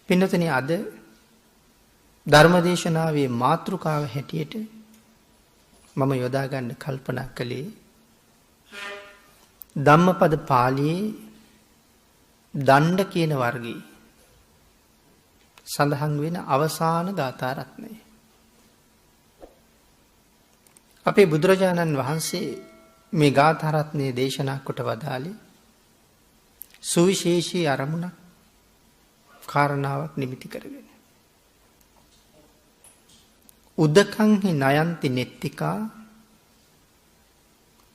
පින්නතනි අද ධර්මදේශනාවේ මාතෘකාව හැටියට මම යොදා ගන්න කල්පනා කළේ ධම්මපද පාළියේ දණ්ඩ කියන වර්ගයේ සඳහන් වෙන අවසාන ගාථා රත්නය. අපේ බුදුරජාණන් වහන්සේ මේ ගාථා රත්නය දේශනා කොට වදාළේ සුවිශේෂී අරමුණක් කාරණාවක් නිමිති කරගෙන. උදකංහි නයන්ති නෙත්තිකා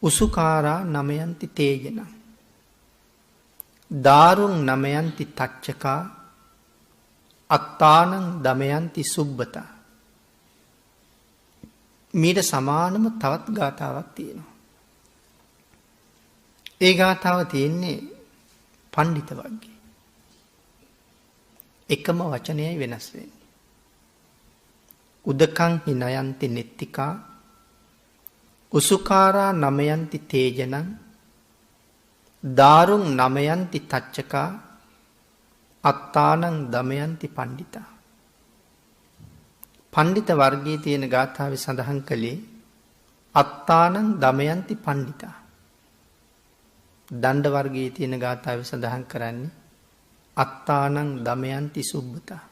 උසුකාරා නමයන්ති තේජන දාරුන් නමයන්ති තච්චකා අත්තානං දමයන්ති සුබ්බතා. මීට සමානම තවත් ගාථාවක් තියෙනවා. ඒ ගාථාව තියෙන්නේ පණ්ඩිත වර්ගයේ. එකම වචනයයි වෙනස් වෙන්නේ. උදකං හිනයන්ති නෙත්තිකා උසුකාරා නමයන්ති තේජනං දාරුන් නමයන්ති තච්චකා අත්තානං දමයන්ති පණ්ඩිතා. පණ්ඩිත වර්ගයේ තියෙන ගාථාවේ සඳහන් කළේ අත්තානං දමයන්ති පණ්ඩිතා. දණ්ඩ වර්ගයේ තියෙන ගාථාවේ සඳහන් කරන්නේ අත්තානං දමයන්ති සුබ්බතා.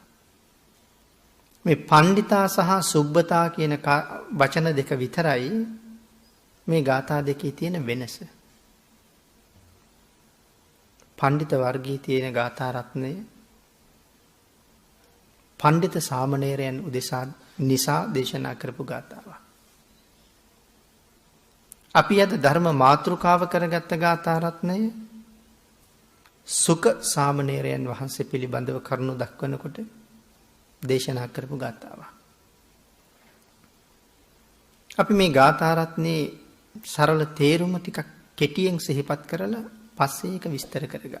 මේ පණ්ඩිතා සහ සුබ්බතා කියන වචන දෙක විතරයි මේ ගාථා දෙකේ තියෙන වෙනස. පණ්ඩිත වර්ගයේ තියෙන ගාථා රත්නය පණ්ඩිත සාමණේරයන් උදෙසා නිසා දේශනා කරපු ගාථාවක්. අපි අද ධර්ම මාතෘකාව කරගත්ත ගාථා රත්නය සුක සාමණේරයන් වහන්සේ පිළිබඳව කරුණු දක්වනකොට දේශනා කරපු ගාථාවක්. අපි මේ ගාථා රත්නයේ සරල තේරුම ටිකක් කෙටියෙන් සිහිපත් කරලා පස්සේ ඒක විස්තර කරගමු.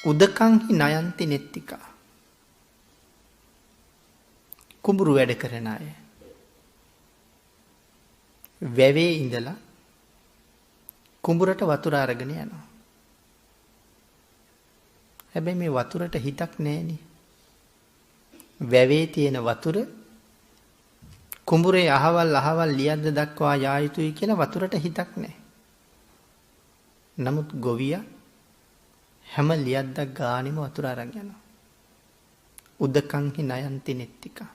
උදකංහි නයන්ති නෙත්තිකා. කුඹුරු වැඩ කරන අය. වැවේ ඉඳලා කුඹුරට වතුර අරගෙන යනවා. හැබැයි මේ වතුරට හිතක් නැහෙනේ. වැවේ තියෙන වතුර කුඹුරේ අහවල් ලියද්ද දක්වා යා යුතුයි කියලා වතුරට හිතක් නැහැ. නමුත් ගොවියා හැම ලියද්දක් ගානෙම වතුර අරන් යනවා. උදකංහි නයන්ති නෙත්තිකා.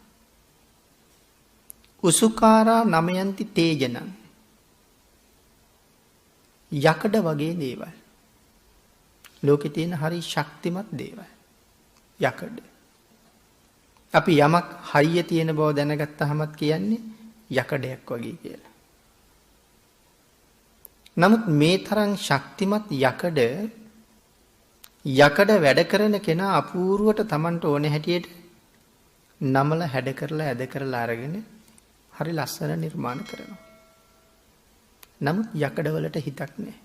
උසුකාරා නමයන්ති තේජනං. යකඩ වගේ දේවල්. ලෝකේ තියෙන හරි ශක්තිමත් දේවල්. යකඩ. අපි යමක් හයිය තියෙන බව දැනගත්තාමත් කියන්නේ යකඩයක් වගේ කියලා. නමුත් මේ තරම් ශක්තිමත් යකඩ වැඩ කරන කෙනා අපූර්වට Tamanට ඕනේ හැටියට නමල හැඩ කරලා ඇද කරලා අරගෙන හරි ලස්සන නිර්මාණ කරනවා. නමුත් යකඩවලට හිතක් නැහැ.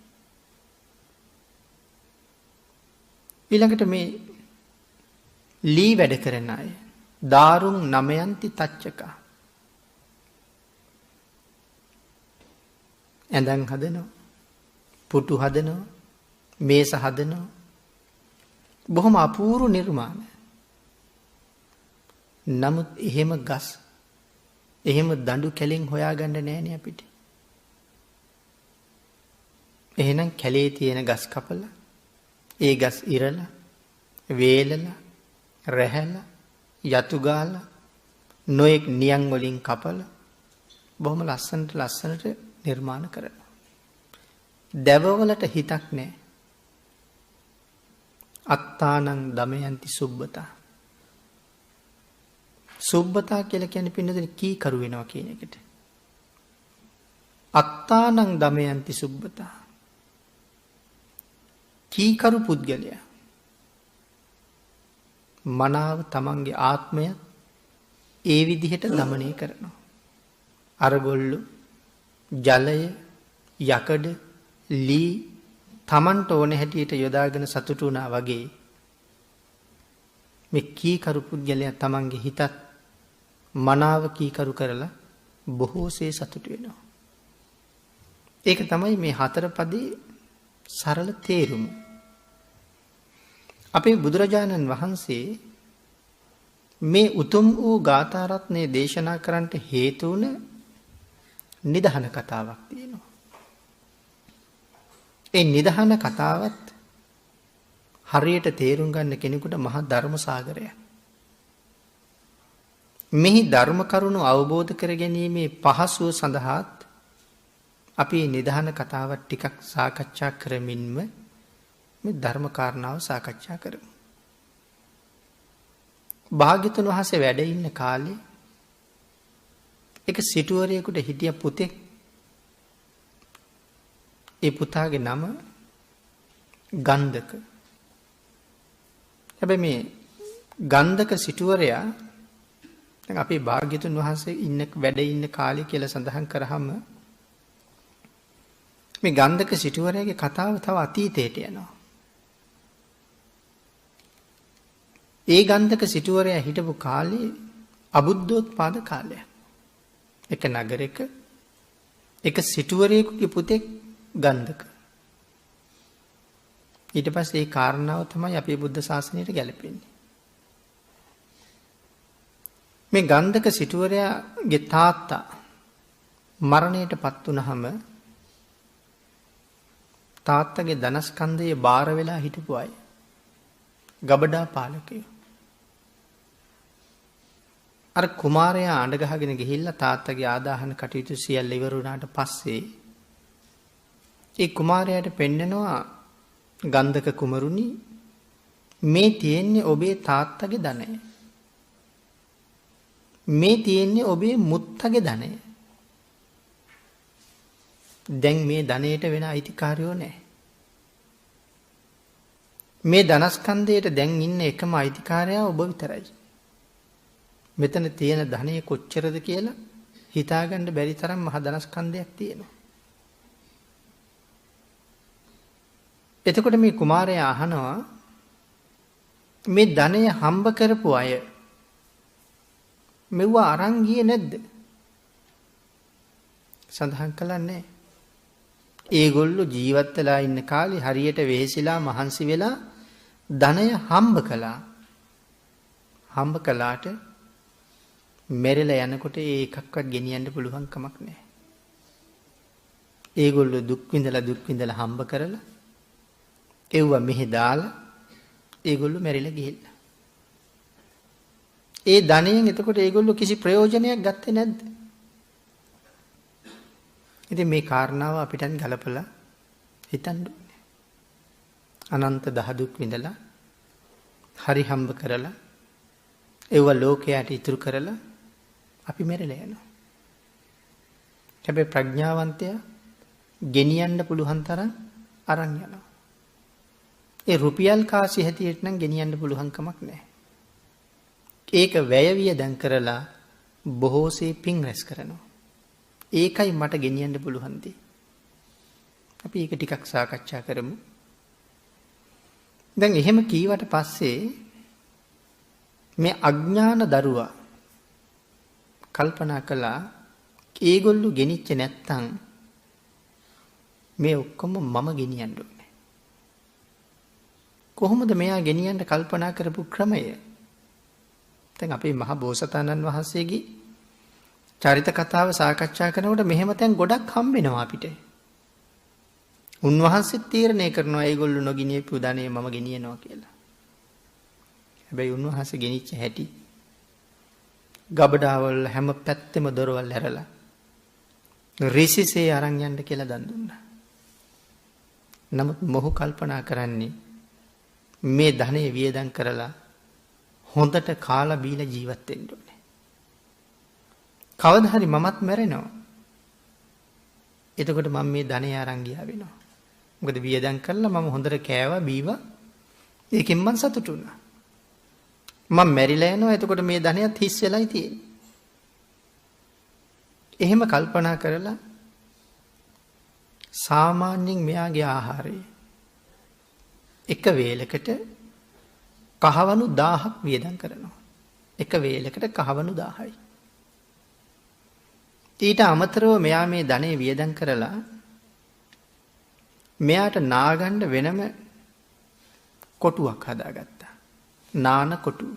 ඊළඟට මේ ලී වැඩ කරන අය දාරුන් නමයන්ති තච්චකා. ඇඳන් හදනවා, පුටු හදනවා, මේස හදනවා. බොහොම අපූර්ව නිර්මාණ. නමුත් එහෙම ගස්, එහෙම දඬු කැලෙන් හොයාගන්න නෑනේ අපිට. එහෙනම් කැලේ තියෙන ගස් කපලා, ඒ ගස් ඉරලා, වේලලා, රැහැලා, යතු ගාලා, නොයෙක් නියන් වලින් කපලා බොහොම ලස්සනට නිර්මාණ කරනවා. දැවවලට හිතක් නැහැ. අත්තානං දමයන්ති සුබ්බතා. සුබ්බතා කියලා කියන්නේ පින්නදෙන කීකරු වෙනවා කියන එකට. අත්තානං දමයන්ති සුබ්බතා. කීකරු පුද්ගලයා මනාව තමන්ගේ ආත්මය ඒ විදිහට දමනය කරනවා. අරගොල්ලු ජලය, යකඩ, ලී තමන්ට ඕන හැටියට යොදාගෙන සතුටු වුණා වගේ මේ කීකරු පුද්ගලයා තමන්ගේ හිතත් මනාව කීකරු කරලා බොහෝසේ සතුටු වෙනවා. ඒක තමයි මේ හතර පදේ සරල තේරුම. අපේ බුදුරජාණන් වහන්සේ මේ උතුම් වූ ගාථාරත්නය දේශනා කරන්නට හේතු වුණ නිදහන කතාවක් තියෙනවා. ඒ නිදහන කතාවත් හරියට තේරුම් ගන්න කෙනෙකුට මහා ධර්ම සාගරයක්. මෙහි ධර්ම කරුණු අවබෝධ කර ගැනීමේ පහසුව සඳහාත් අපි නිදහන කතාවත් ටිකක් සාකච්ඡා කරමින්ම මේ ධර්ම කාරණාව සාකච්ඡා කරමු. භාග්‍යවතුන් වහන්සේ වැඩ ඉන්න කාලේ එක සිටුවරයෙකුට හිටිය පුතෙක්. ඒ පුතාගේ නම ගන්ධක. හැබැයි මේ ගන්ධක සිටුවරයා අපේ භාග්‍යවතුන් වහන්සේ වැඩ ඉන්න කාලේ කියලා සඳහන් කරාම මේ ගන්ධක සිටුවරයාගේ කතාව තව අතීතයට යනවා. ඒ ගන්ධක සිටුවරයා හිටපු කාලේ අබුද්ධෝත්පාද කාලයක්. එක නගරයක එක සිටුවරයෙකුගේ පුතෙක් ගන්ධක. ඊට පස්සේ ඒ කාරණාව තමයි අපේ බුද්ධ ශාසනයට ගැලපෙන්නේ. මේ ගන්ධක සිටුවරයාගේ තාත්තා මරණයට පත් වුණාම තාත්තගේ ධනස්කන්ධයේ බාර වෙලා හිටපු අය ගබඩා පාලකයෝ. අර කුමාරයා අඬ ගහගෙන ගිහිල්ලා තාත්තගේ ආදාහන කටයුතු සියල්ල ඉවර වුණාට පස්සේ ඒ කුමාරයාට පෙන්නනවා ගන්ධක කුමරුනි මේ තියෙන්නේ ඔබේ තාත්තගේ ධනය. මේ තියෙන්නේ ඔබේ මුත්තගේ ධනය. දැන් මේ ධනයට වෙන අයිතිකාරයෝ නැහැ. මේ ධනස්කන්ධයට දැන් ඉන්න එකම අයිතිකාරයා ඔබ විතරයි. මෙතන තියෙන ධනය කොච්චරද කියලා හිතාගන්න බැරි තරම් මහ ධනස්කන්ධයක් තියෙනවා. එතකොට මේ කුමාරයා අහනවා මේ ධනය හම්බ කරපු අය මෙව්වා අරන් ගියේ නැද්ද? සඳහන් කළා නැහැ. ඒගොල්ලෝ ජීවත් වෙලා ඉන්න කාලේ හරියට වෙහෙසිලා මහන්සි වෙලා ධනය හම්බ කළා. හම්බ කළාට මෙරෙලා යනකොට ඒකක්වත් ගෙනියන්න පුළුවන් කමක් නැහැ. ඒගොල්ලෝ දුක් විඳලා හම්බ කරලා එව්ව මෙහෙ දාලා ඒගොල්ලෝ මෙරිලා ගිහිල්ලා. ඒ ධනයෙන් එතකොට ඒගොල්ලෝ කිසි ප්‍රයෝජනයක් ගත්තේ නැද්ද? ඉතින් මේ කාරණාව අපිට ගලපලා හිතන්න ඕනේ. අනන්ත දහදුක් විඳලා හරි හම්බ කරලා ඒව ලෝකයට ඉතුරු කරලා අපි මෙරෙලා යනවා. හැබැයි ප්‍රඥාවන්තයා ගෙනියන්න පුළුවන් තරම් අරන් යනවා. ඒ රුපියල් කාසි හැටියට නම් ගෙනියන්න පුළුවන් කමක් නැහැ. ඒක වැය වියදම් කරලා බොහෝසේ පින් රැස් කරනවා. ඒකයි මට ගෙනියන්න පුළුවන් දේ. අපි ඒක ටිකක් සාකච්ඡා කරමු. දැන් එහෙම කීවට පස්සේ මේ අඥාන දරුවා කල්පනා කළා ඒගොල්ලෝ ගෙනිච්ච නැත්තම් මේ ඔක්කොම මම ගෙනියන්න ඕනේ. කොහොමද මෙයා ගෙනියන්න කල්පනා කරපු ක්‍රමය? දැන් අපේ මහ බෝසතාණන් වහන්සේගේ චරිත කතාව සාකච්ඡා කරනකොට මෙහෙම තැන් ගොඩක් හම්බ වෙනවා අපිට. උන්වහන්සේ තීරණය කරනවා ඒගොල්ලෝ නොගිනියපු ධනෙ මම ගෙනියනවා කියලා. හැබැයි උන්වහන්සේ ගෙනිච්ච හැටි ගබඩාවල් හැම පැත්තෙම දොරවල් ඇරලා රිසිසේ අරන් යන්න කියලා දන් දුන්නා. නමුත් මොහු කල්පනා කරන්නේ මේ ධනෙ වියදම් කරලා හොඳට කාලා බීලා ජීවත් වෙන්න ඕනේ. කවදා හරි මමත් මැරෙනවා. එතකොට මම මේ ධනෙ අරන් ගියා වෙනවා. මොකද වියදම් කළා මම හොඳට කෑවා බීවා. ඒකෙන් මම සතුටු වුණා. මම මැරිලා යනවා. එතකොට මේ ධනයත් හිස් වෙලයි තියෙන්නේ. එහෙම කල්පනා කරලා සාමාන්‍යයෙන් මෙයාගේ ආහාරය එක වේලකට කහවණු 1000ක් වියදම් කරනවා. එක වේලකට කහවණු 1000යි. ඊට අමතරව මෙයා මේ ධනෙ වියදම් කරලා මෙයාට නාගන්න වෙනම කොටුවක් හදාගත්තා. නාන කොටුව.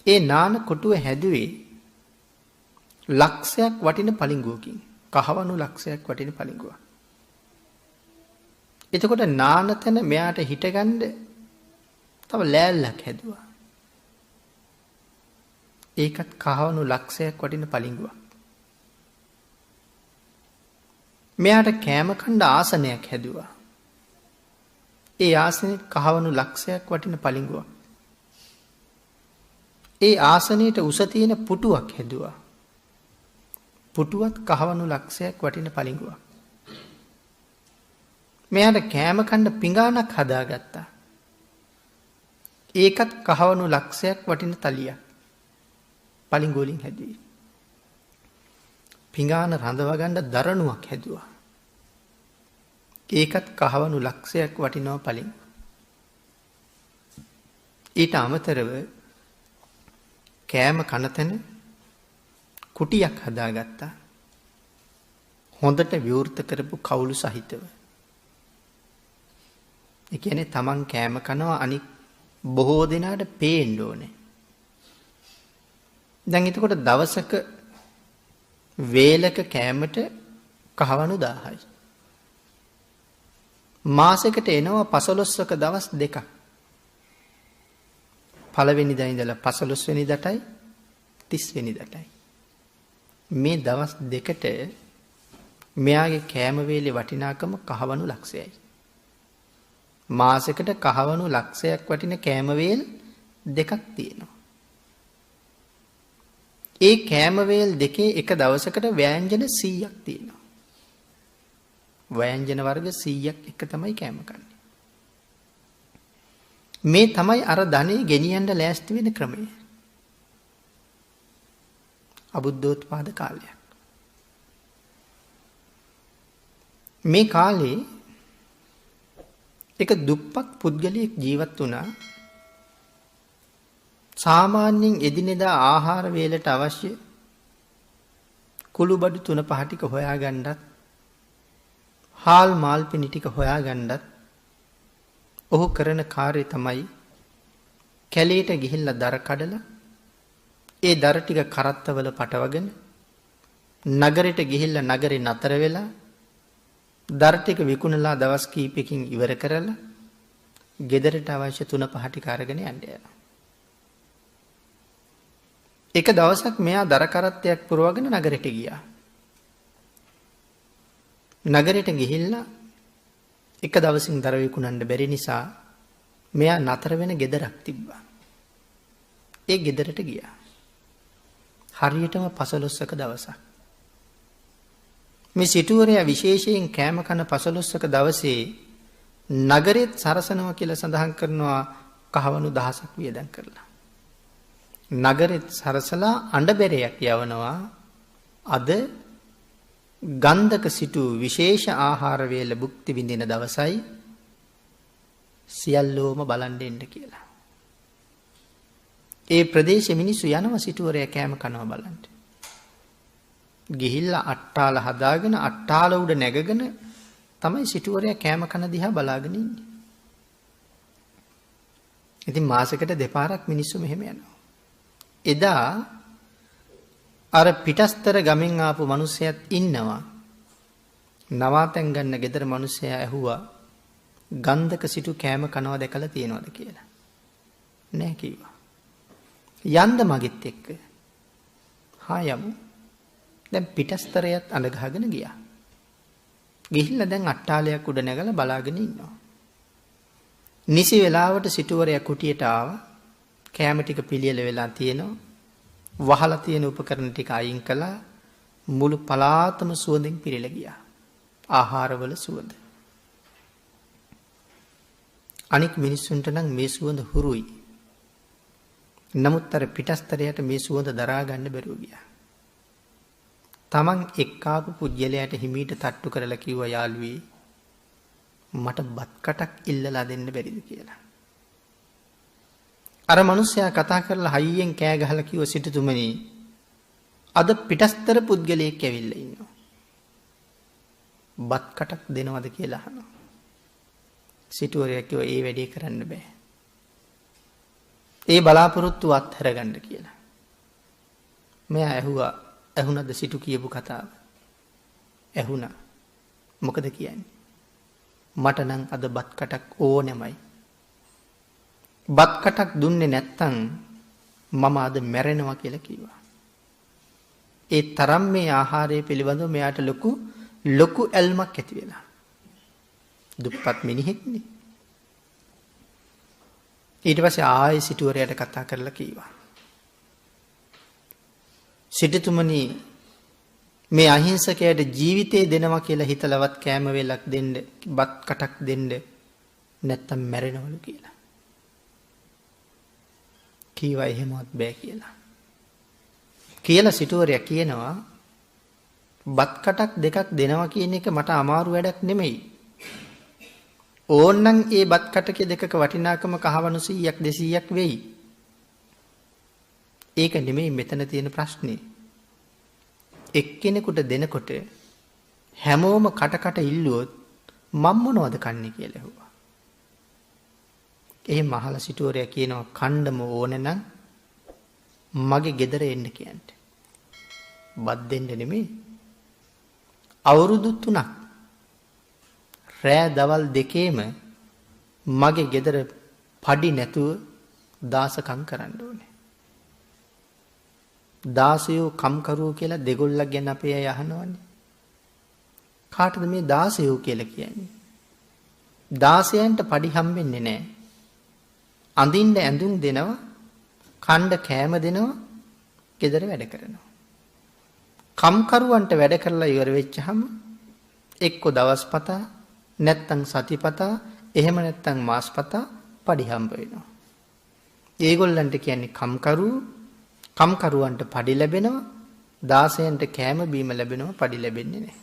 ඒ නාන කොටුව හැදුවේ ලක්ෂයක් වටින පලිඟුවකින්. කහවණු ලක්ෂයක් වටින පලිඟුවක්. එතකොට නාන තැන මෙයාට හිටගන්න තව ලෑල්ලක් හැදුවා. ඒකත් කහවණු ලක්ෂයක් වටින පලිඟුවක්. මෙයාට කෑම කණ්ඩ ආසනයක් හැදුවා. ඒ ආසනයට කහවණු ලක්ෂයක් වටින පලිඟුවක්. ඒ ආසනයට උස තියෙන පුටුවක් හැදුවා. පුටුවත් කහවණු ලක්ෂයක් වටින පලිඟුවක්. මෙයාට කෑම කණ්ඩ පිඟානක් හදාගත්තා. ඒකත් කහවණු ලක්ෂයක් වටින තලියක්. පලිඟුවලින් හැදුවේ. පිඟාන රඳවගන්න දරණුවක් හැදුවා. ඒකත් කහවණු ලක්ෂයක් වටිනව පලිඟුව. ඊට අමතරව කෑම කනතැන කුටියක් හදාගත්තා. හොඳට විවෘත කරපු කවුළු සහිතව. ඒ කියන්නේ තමන් කෑම කනවා අනික් බොහෝ දෙනාට පේන්න ඕනේ. දැන් එතකොට දවසක වේලක කෑමට කහවණු 1000යි. මාසෙකට එනවා 15ක දවස් දෙකක්. පළවෙනිදා ඉඳලා 15 වෙනිදාටයි 30 වෙනිදාටයි. මේ දවස් දෙකට මෙයාගේ කෑම වේලේ වටිනාකම කහවණු ලක්ෂයයි. මාසෙකට කහවණු ලක්ෂයක් වටින කෑම වේල් දෙකක් තියෙනවා. ඒ කෑම වේල් දෙකේ එක දවසකට ව්‍යංජන 100ක් තියෙනවා. ව්‍යංජන වර්ග 100ක් එක තමයි කෑම කන්නේ. මේ තමයි අර ධනෙ ගෙනියන්න ලෑස්ති වෙන ක්‍රමය. අබුද්ධෝත්පාද කාලයක්. මේ කාලේ එක දුප්පත් පුද්ගලයෙක් ජීවත් වුණා. සාමාන්‍යයෙන් එදිනෙදා ආහාර වේලට අවශ්‍ය කුළු බඩු 3-5 ටික හොයාගන්නත්, හාල් මාල් පිණි ටික හොයාගන්නත් ඔහු කරන කාර්යය තමයි කැලේට ගිහිල්ලා දර කඩලා ඒ දර ටික කරත්තවල පටවගෙන නගරෙට ගිහිල්ලා නගරේ නතර වෙලා දර ටික විකුණලා දවස් කීපකින් ඉවර කරලා ගෙදරට අවශ්‍ය 3-5 ටික අරගෙන යන්න යනවා. එක දවසක් මෙයා දර කරත්තයක් පුරවගෙන නගරෙට ගියා. නගරෙට ගිහිල්ලා එක දවසින් දර විකුණන්න බැරි නිසා මෙයා නතර වෙන ගෙදරක් තිබ්බා. ඒ ගෙදරට ගියා. හරියටම 15ක දවසක්. මේ සිටුවරයා විශේෂයෙන් කෑම කන 15ක දවසේ නගරෙත් සරසනවා කියලා සඳහන් කරනවා කහවණු 1000ක් වියදම් කරලා. නගරෙත් සරසලා අඬබෙරයක් යවනවා. අද ගන්ධක සිටු විශේෂ ආහාර වේල භුක්ති විඳින දවසයි සියල්ලෝම බලන් දෙන්න කියලා. ඒ ප්‍රදේශෙ මිනිස්සු යනවා සිටුවරයා කෑම කනවා බලන්න. ගිහිල්ලා අට්ටාල හදාගෙන අට්ටාල උඩ නැගගෙන තමයි සිටුවරයා කෑම කන දිහා බලාගෙන ඉන්නේ. ඉතින් මාසෙකට දෙපාරක් මිනිස්සු මෙහෙම යනවා. එදා අර පිටස්තර ගමෙන් ආපු මිනිස්සයත් ඉන්නවා. නවාතැන් ගන්න ගෙදර මිනිස්සයා ඇහුවා ගන්ධක සිටු කෑම කනවා දැකලා තියෙනවද කියලා. නෑ කිව්වා. යන්න මගෙත් එක්ක. හා යමු. දැන් පිටස්තරයත් අඬ ගහගෙන ගියා. ගිහිල්ලා දැන් අට්ටාලයක් උඩ නැගලා බලාගෙන ඉන්නවා. නිසි වෙලාවට සිටුවරයා කුටියට ආවා. කෑම ටික පිළියෙල වෙලා තියෙනවා. වහලා තියෙන උපකරණ ටික අයින් කළා. මුළු පලාතම සුවඳින් පිරීලා ගියා. ආහාරවල සුවඳ. අනික් මිනිස්සුන්ට නම් මේ සුවඳ හුරුයි. නමුත් අර පිටස්තරයට මේ සුවඳ දරා ගන්න බැරුව ගියා. තමන් එක්කාපු පුජ්‍යලයට හිමීට තට්ටු කරලා කිව්වා යාළුවේ මට බත් කටක් ඉල්ලලා දෙන්න බැරිද කියලා. අර මිනිස්සයා කතා කරලා හයියෙන් කෑ ගහලා කිව්ව සිටුතුමනි අද පිටස්තර පුද්ගලයෙක් ඇවිල්ලා ඉන්නවා. බත් කටක් දෙනවද කියලා අහනවා. සිටුවරයා කිව්වා ඒ වැඩේ කරන්න බෑ. ඒ බලාපොරොත්තු අත්හැර ගන්න කියලා. මෙයා ඇහුණද සිටු කියපු කතාව? ඇහුණා. මොකද කියන්නේ? මට නම් අද බත් කටක් ඕනෙමයි. බත් කටක් දුන්නේ නැත්තම් මම අද මැරෙනවා කියලා කිව්වා. ඒ තරම් මේ ආහාරය පිළිබඳව මෙයාට ලොකු ඇල්මක් ඇති වෙලා. දුප්පත් මිනිහෙක්නේ. ඊට පස්සේ ආයෙ සිටුවරයාට කතා කරලා කිව්වා. සිටුතුමනි, මේ අහිංසකයට ජීවිතේ දෙනවා කියලා හිතලවත් කෑම වේලක් දෙන්න, බත් කටක් දෙන්න නැත්තම් මැරෙනවලු කියලා. කීවා එහෙමවත් බෑ කියලා. කියලා සිටුවරයා කියනවා බත් කටක් දෙකක් දෙනවා කියන එක මට අමාරු වැඩක් නෙමෙයි. ඕන්නම් ඒ බත් කටක දෙකක වටිනාකම කහවණු 100ක් 200ක් වෙයි. ඒක නෙමෙයි මෙතන තියෙන ප්‍රශ්නේ. එක්කෙනෙකුට දෙනකොට හැමෝම කට ඉල්ලුවොත් මම මොනවද කන්නේ කියලා ඇහුවා. එහෙම අහලා සිටුවරයා කියනවා කණ්ඩම ඕනේ නම් මගේ ගෙදර එන්න කියන්න. බත් දෙන්න නෙමෙයි. අවුරුදු 3ක් රෑ දවල් දෙකේම මගේ ගෙදර පඩි නැතුව දාසකම් කරන්න ඕනේ. දාසයෝ කම්කරුවෝ කියලා දෙගොල්ලක් ගැන අපේ අය අහනවනේ. කාටද මේ දාසයෝ කියලා කියන්නේ? දාසයන්ට පඩි හම්බෙන්නේ නැහැ. අඳින්න ඇඳුම් දෙනවා, කණ්ඩ කෑම දෙනවා, ගෙදර වැඩ කරනවා. කම්කරුවන්ට වැඩ කරලා ඉවර වෙච්චහම එක්ක දවස්පතා නැත්තම් සතිපතා එහෙම නැත්තම් මාස්පතා පඩි හම්බ වෙනවා. ඒගොල්ලන්ට කියන්නේ කම්කරුවන්ට පඩි ලැබෙනවා, දාසයන්ට කෑම බීම ලැබෙනවා, පඩි ලැබෙන්නේ නැහැ.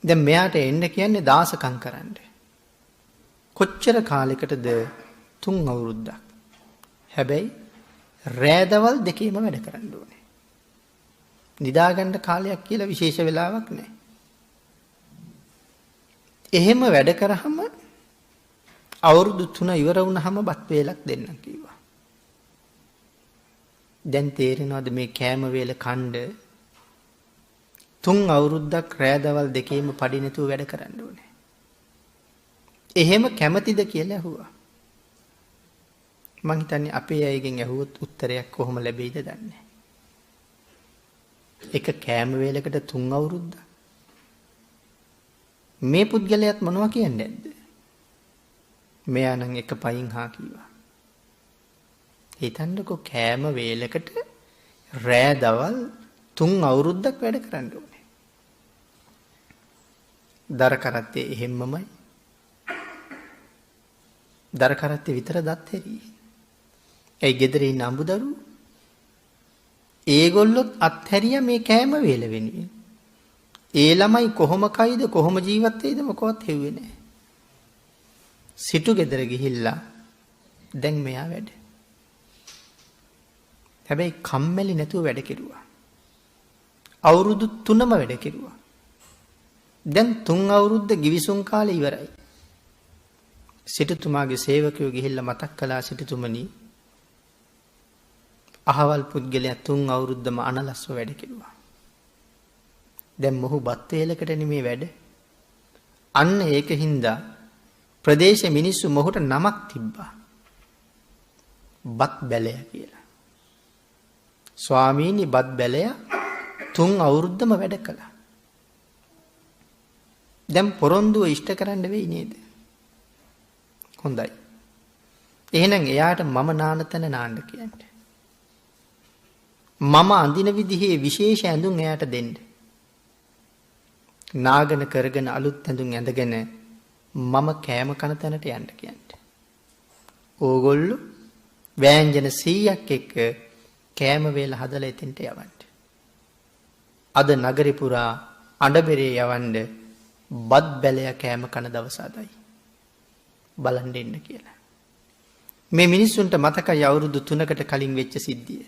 දැන් මෙයාට එන්න කියන්නේ දාසකම් කරන්න. කොච්චර කාලයකටද? 3 අවුරුද්දක්. හැබැයි රෑදවල් දෙකේම වැඩ කරන්න ඕනේ. නිදාගන්න කාලයක් කියලා විශේෂ වෙලාවක් නැහැ. එහෙම වැඩ කරාම අවුරුදු 3 ඉවර වුණාම බත් වේලක් දෙන්නම් කිව්වා. දැන් තේරෙනවද මේ කෑම වේල කණ්ඩ 3 අවුරුද්දක් රෑදවල් දෙකේම පඩි නැතුව වැඩ කරන්න ඕනේ. එහෙම කැමතිද කියලා ඇහුවා. මං හිතන්නේ අපේ අයගෙන් ඇහුවොත් උත්තරයක් කොහොම ලැබෙයිද දන්නේ නැහැ. එක කෑම වේලකට 3 අවුරුද්දක්. මේ පුද්ගලයාත් මොනවා කියන්නේ නැද්ද? මෙයා නම් එක පයින් හා කිව්වා. හිතන්නකෝ කෑම වේලකට රෑ දවල් 3 අවුරුද්දක් වැඩ කරන්න ඕනේ. දර කරත්තේ එහෙම්මමයි. දර කරත්තේ විතර දත් හැරි. ඒ ගෙදර ඉන්න අඹදරු ඒගොල්ලොත් අත්හැරියා මේ කෑම වේල වෙනුවෙන්. ඒ ළමයි කොහොම කයිද කොහොම ජීවත් වෙයිද මොකවත් හෙව්වේ නැහැ. සිටු ගෙදර ගිහිල්ලා දැන් මෙයා වැඩ. හැබැයි කම්මැලි නැතුව වැඩ කෙරුවා. අවුරුදු 3ම වැඩ කෙරුවා. දැන් 3 අවුරුද්ද ගිවිසුම් කාලේ ඉවරයි. සිටුතුමාගේ සේවකයෝ ගිහිල්ලා මතක් කළා සිටුතුමනි අහවල් පුද්ගලයා 3 අවුරුද්දම අනලස්ව වැඩ කෙරුවා. දැන් මොහු බත් වේලකට නෙමේ වැඩ. අන්න ඒකින්ද ප්‍රදේශ මිනිස්සු මොහුට නමක් තිබ්බා. බත් බැලය කියලා. ස්වාමීනි බත් බැලය 3 අවුරුද්දම වැඩ කළා. දැන් පොරොන්දුව ඉෂ්ට කරන්න වෙයි නේද? හොඳයි. එහෙනම් එයාට මම නාන තැන නාන්න කියන්න. මම අඳින විදිහේ විශේෂ ඇඳුම් එයාට දෙන්න. නාගන කරගෙන අලුත් ඇඳුම් ඇඳගෙන මම කෑම කන තැනට යන්න කියන්න. ඕගොල්ලෝ වෑංජන 100ක් එක්ක කෑම වේල හදලා එතෙන්ට යවන්න. අද නගරේ පුරා අඬබෙරේ යවන්න බත් බැලය කෑම කන දවස අදයි. බලන්න එන්න කියලා. මේ මිනිස්සුන්ට මතකයි අවුරුදු 3කට කලින් වෙච්ච සිද්ධිය.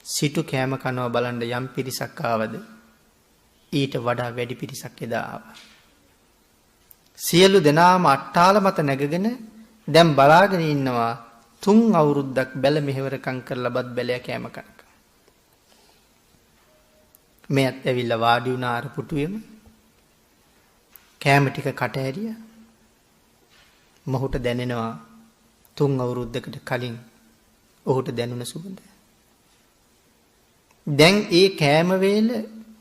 සිටු කෑම කනවා බලන්න යම් පිරිසක් ආවද ඊට වඩා වැඩි පිරිසක් එදා ආවා. සියලු දෙනාම අට්ටාල මත නැගගෙන දැන් බලාගෙන ඉන්නවා 3 අවුරුද්දක් බැල මෙහෙවරකම් කරලා බත් බැලයක් කෑම කනක. මෙයත් ඇවිල්ලා වාඩි වුණා අර පුටුවෙම. කෑම ටික කට ඇරියා. මොහුට දැනෙනවා 3 අවුරුද්දකට කලින් ඔහුට දැනුණ සුවඳ. දැන් ඒ කෑම වේල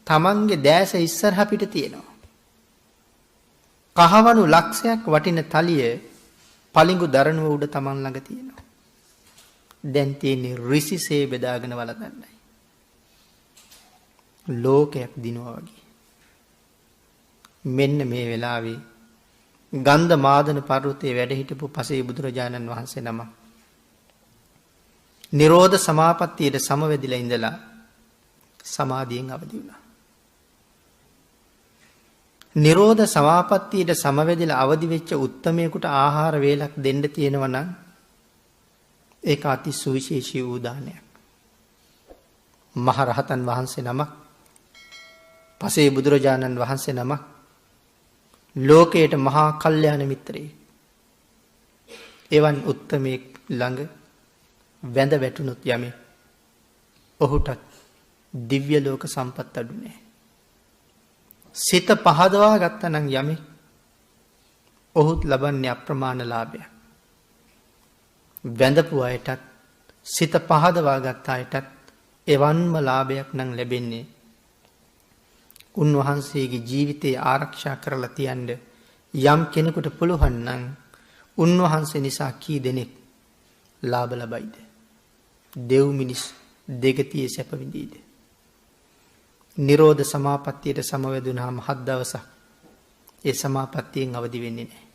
තමන්ගේ දැස ඉස්සරහ පිට තියෙනවා. කහවණු ලක්ෂයක් වටින තලිය පලිඟු දරනුව උඩ තමන් ළඟ තියෙනවා. දැන් තියෙන්නේ රිසිසේ බෙදාගෙන වළඳන්නයි. ලෝකයක් දිනුවා වගේ. මෙන්න මේ වෙලාවේ ගන්ධ මාදන පර්වතයේ වැඩ හිටපු පසේ බුදුරජාණන් වහන්සේ නම නිරෝධ සමාපත්තියට සමවැදිලා ඉඳලා සමාධියෙන් අවදි වුණා. නිරෝධ සමාපත්තියට සමවැදිලා අවදි වෙච්ච උත්තමයෙකුට ආහාර වේලක් දෙන්න තියෙනවා නම් ඒක අති සුවිශේෂී වූ දානයක්. මහරහතන් වහන්සේ නමක්, පසේ බුදුරජාණන් වහන්සේ නමක්, ලෝකයට මහා කල්යාණ මිත්‍රයෙක්. එවන් උත්තමයෙක් ළඟ වැඳ වැටුණොත් යමෙක් ඔහුටත් දිව්‍ය ලෝක සම්පත් අඩු නෑ. සිත පහදවා ගත්තනම් යමෙක් ඔහුත් ලබන්නේ අප්‍රමාණ ලාභයක්. වැඳපු අයටත් සිත පහදවා ගත්ත අයටත් එවන්ම ලාභයක් නම් ලැබෙන්නේ උන්වහන්සේගේ ජීවිතය ආරක්ෂා කරලා තියන්න යම් කෙනෙකුට පුළුවන් නම් උන්වහන්සේ නිසා කී දෙනෙක් ලාභ ලබයිද? දෙව් මිනිස් දෙගතියේ සැප විඳීද? නිරෝධ සමාපත්තියට සමවැදුනහම 7 දවසක් ඒ සමාපත්තියෙන් අවදි වෙන්නේ නැහැ.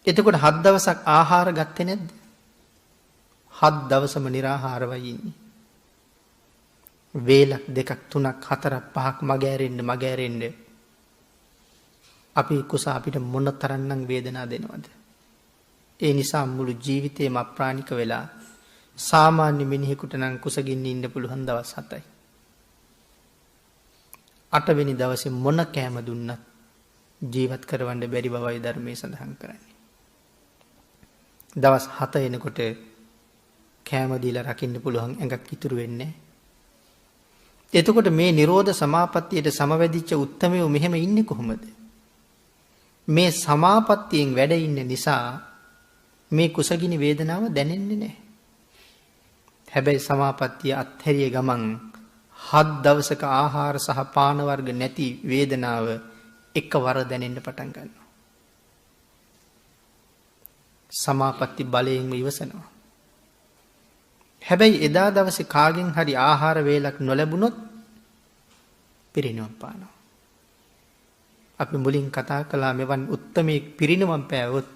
එතකොට 7 දවසක් ආහාර ගත්තේ නැද්ද? 7 දවසම निराහාරවයි ඉන්නේ. වේලක් 2ක් 3ක් 4ක් 5ක් මගහැරෙන්න අපි කුස අපිට මොන තරම්නම් වේදනාව දෙනවද? ඒ නිසා මුළු ජීවිතේම අප්‍රාණික වෙලා සාමාන්‍ය මිනිහෙකුට නම් කුසගින්න ඉන්න පුළුවන් දවස් 7යි. 8 වෙනි දවසේ මොන කෑම දුන්නත් ජීවත් කරවන්න බැරි බවයි ධර්මයේ සඳහන් කරන්නේ. දවස් 7 එනකොට කෑම දීලා රකින්න පුළුවන් ඇඟක් ඉතුරු වෙන්නේ. එතකොට මේ නිරෝධ සමාපත්තියට සමවැදිච්ච උත්තමයෝ මෙහෙම ඉන්නේ කොහොමද? මේ සමාපත්තියෙන් වැඩ ඉන්න නිසා මේ කුසගිනි වේදනාව දැනෙන්නේ නැහැ. හැබැයි සමාපත්තිය අත්හැරිය ගමන් 7 දවසක ආහාර සහ පාන වර්ග නැති වේදනාව එකවර දැනෙන්න පටන් ගන්නවා. සමාපatti බලයෙන්ම ඉවසනවා. හැබැයි එදා දවසේ කාගෙන් හරි ආහාර වේලක් නොලැබුණොත් පිරිනිවන් පානවා. අපි මුලින් කතා කළා මෙවන් උත්තමයෙක් පිරිනිවන් පෑවොත්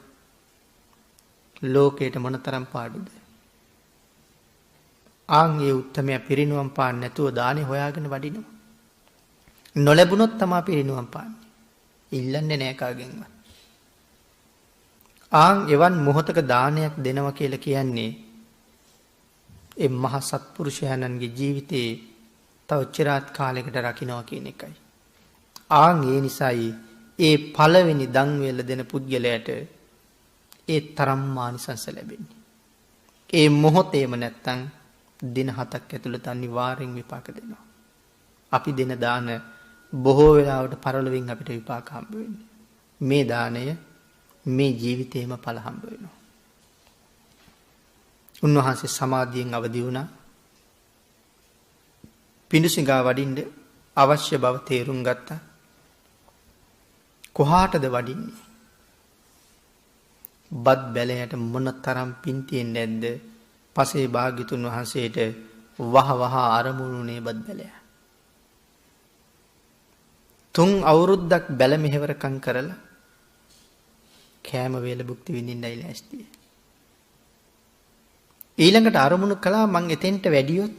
ලෝකයට මොනතරම් පාඩුද? ආන් ඒ උත්තමයා පිරිනිවන් පාන්න නැතුව දානේ හොයාගෙන වඩිනවා. නොලැබුණොත් තමයි පිරිනිවන් පාන්නේ. ඉල්ලන්නේ නැහැ කාගෙන්වත්. ආන් එවන් මොහතක දානයක් දෙනවා කියලා කියන්නේ ඒ මහා සත්පුරුෂයන්න්ගේ ජීවිතේ තව චිරාත් කාලයකට රකින්නවා කියන එකයි. ආන් ඒ නිසායි ඒ පළවෙනි දන් වේල දෙන පුද්ගලයාට ඒ තරම් මානිසංස ලැබෙන්නේ. ඒ මොහොතේම නැත්තම් දින 7ක් ඇතුළත අනිවාර්යෙන් විපාක දෙනවා. අපි දෙන දාන බොහෝ වෙලාවට පරලොවින් අපිට විපාක හම්බ වෙන්නේ. මේ දාණය මේ ජීවිතේම ඵල හම්බ වෙනවා. උන්වහන්සේ සමාධියෙන් අවදි වුණා. පිඬුසිඟා වඩින්න අවශ්‍ය බව තේරුම් ගත්තා. කොහාටද වඩින්නේ? බත් බැලයට මොන තරම් පින් තියෙන්නේ නැද්ද? පසේ භාග්‍යතුන් වහන්සේට වහ වහ අරමුණුනේ බත් බැලය. 3 අවුරුද්දක් බැල මෙහෙවරකම් කරලා කෑම වේල භුක්ති විඳින්නයි ලෑස්තියි. ඊළඟට අරමුණු කළා මං එතෙන්ට වැඩියොත්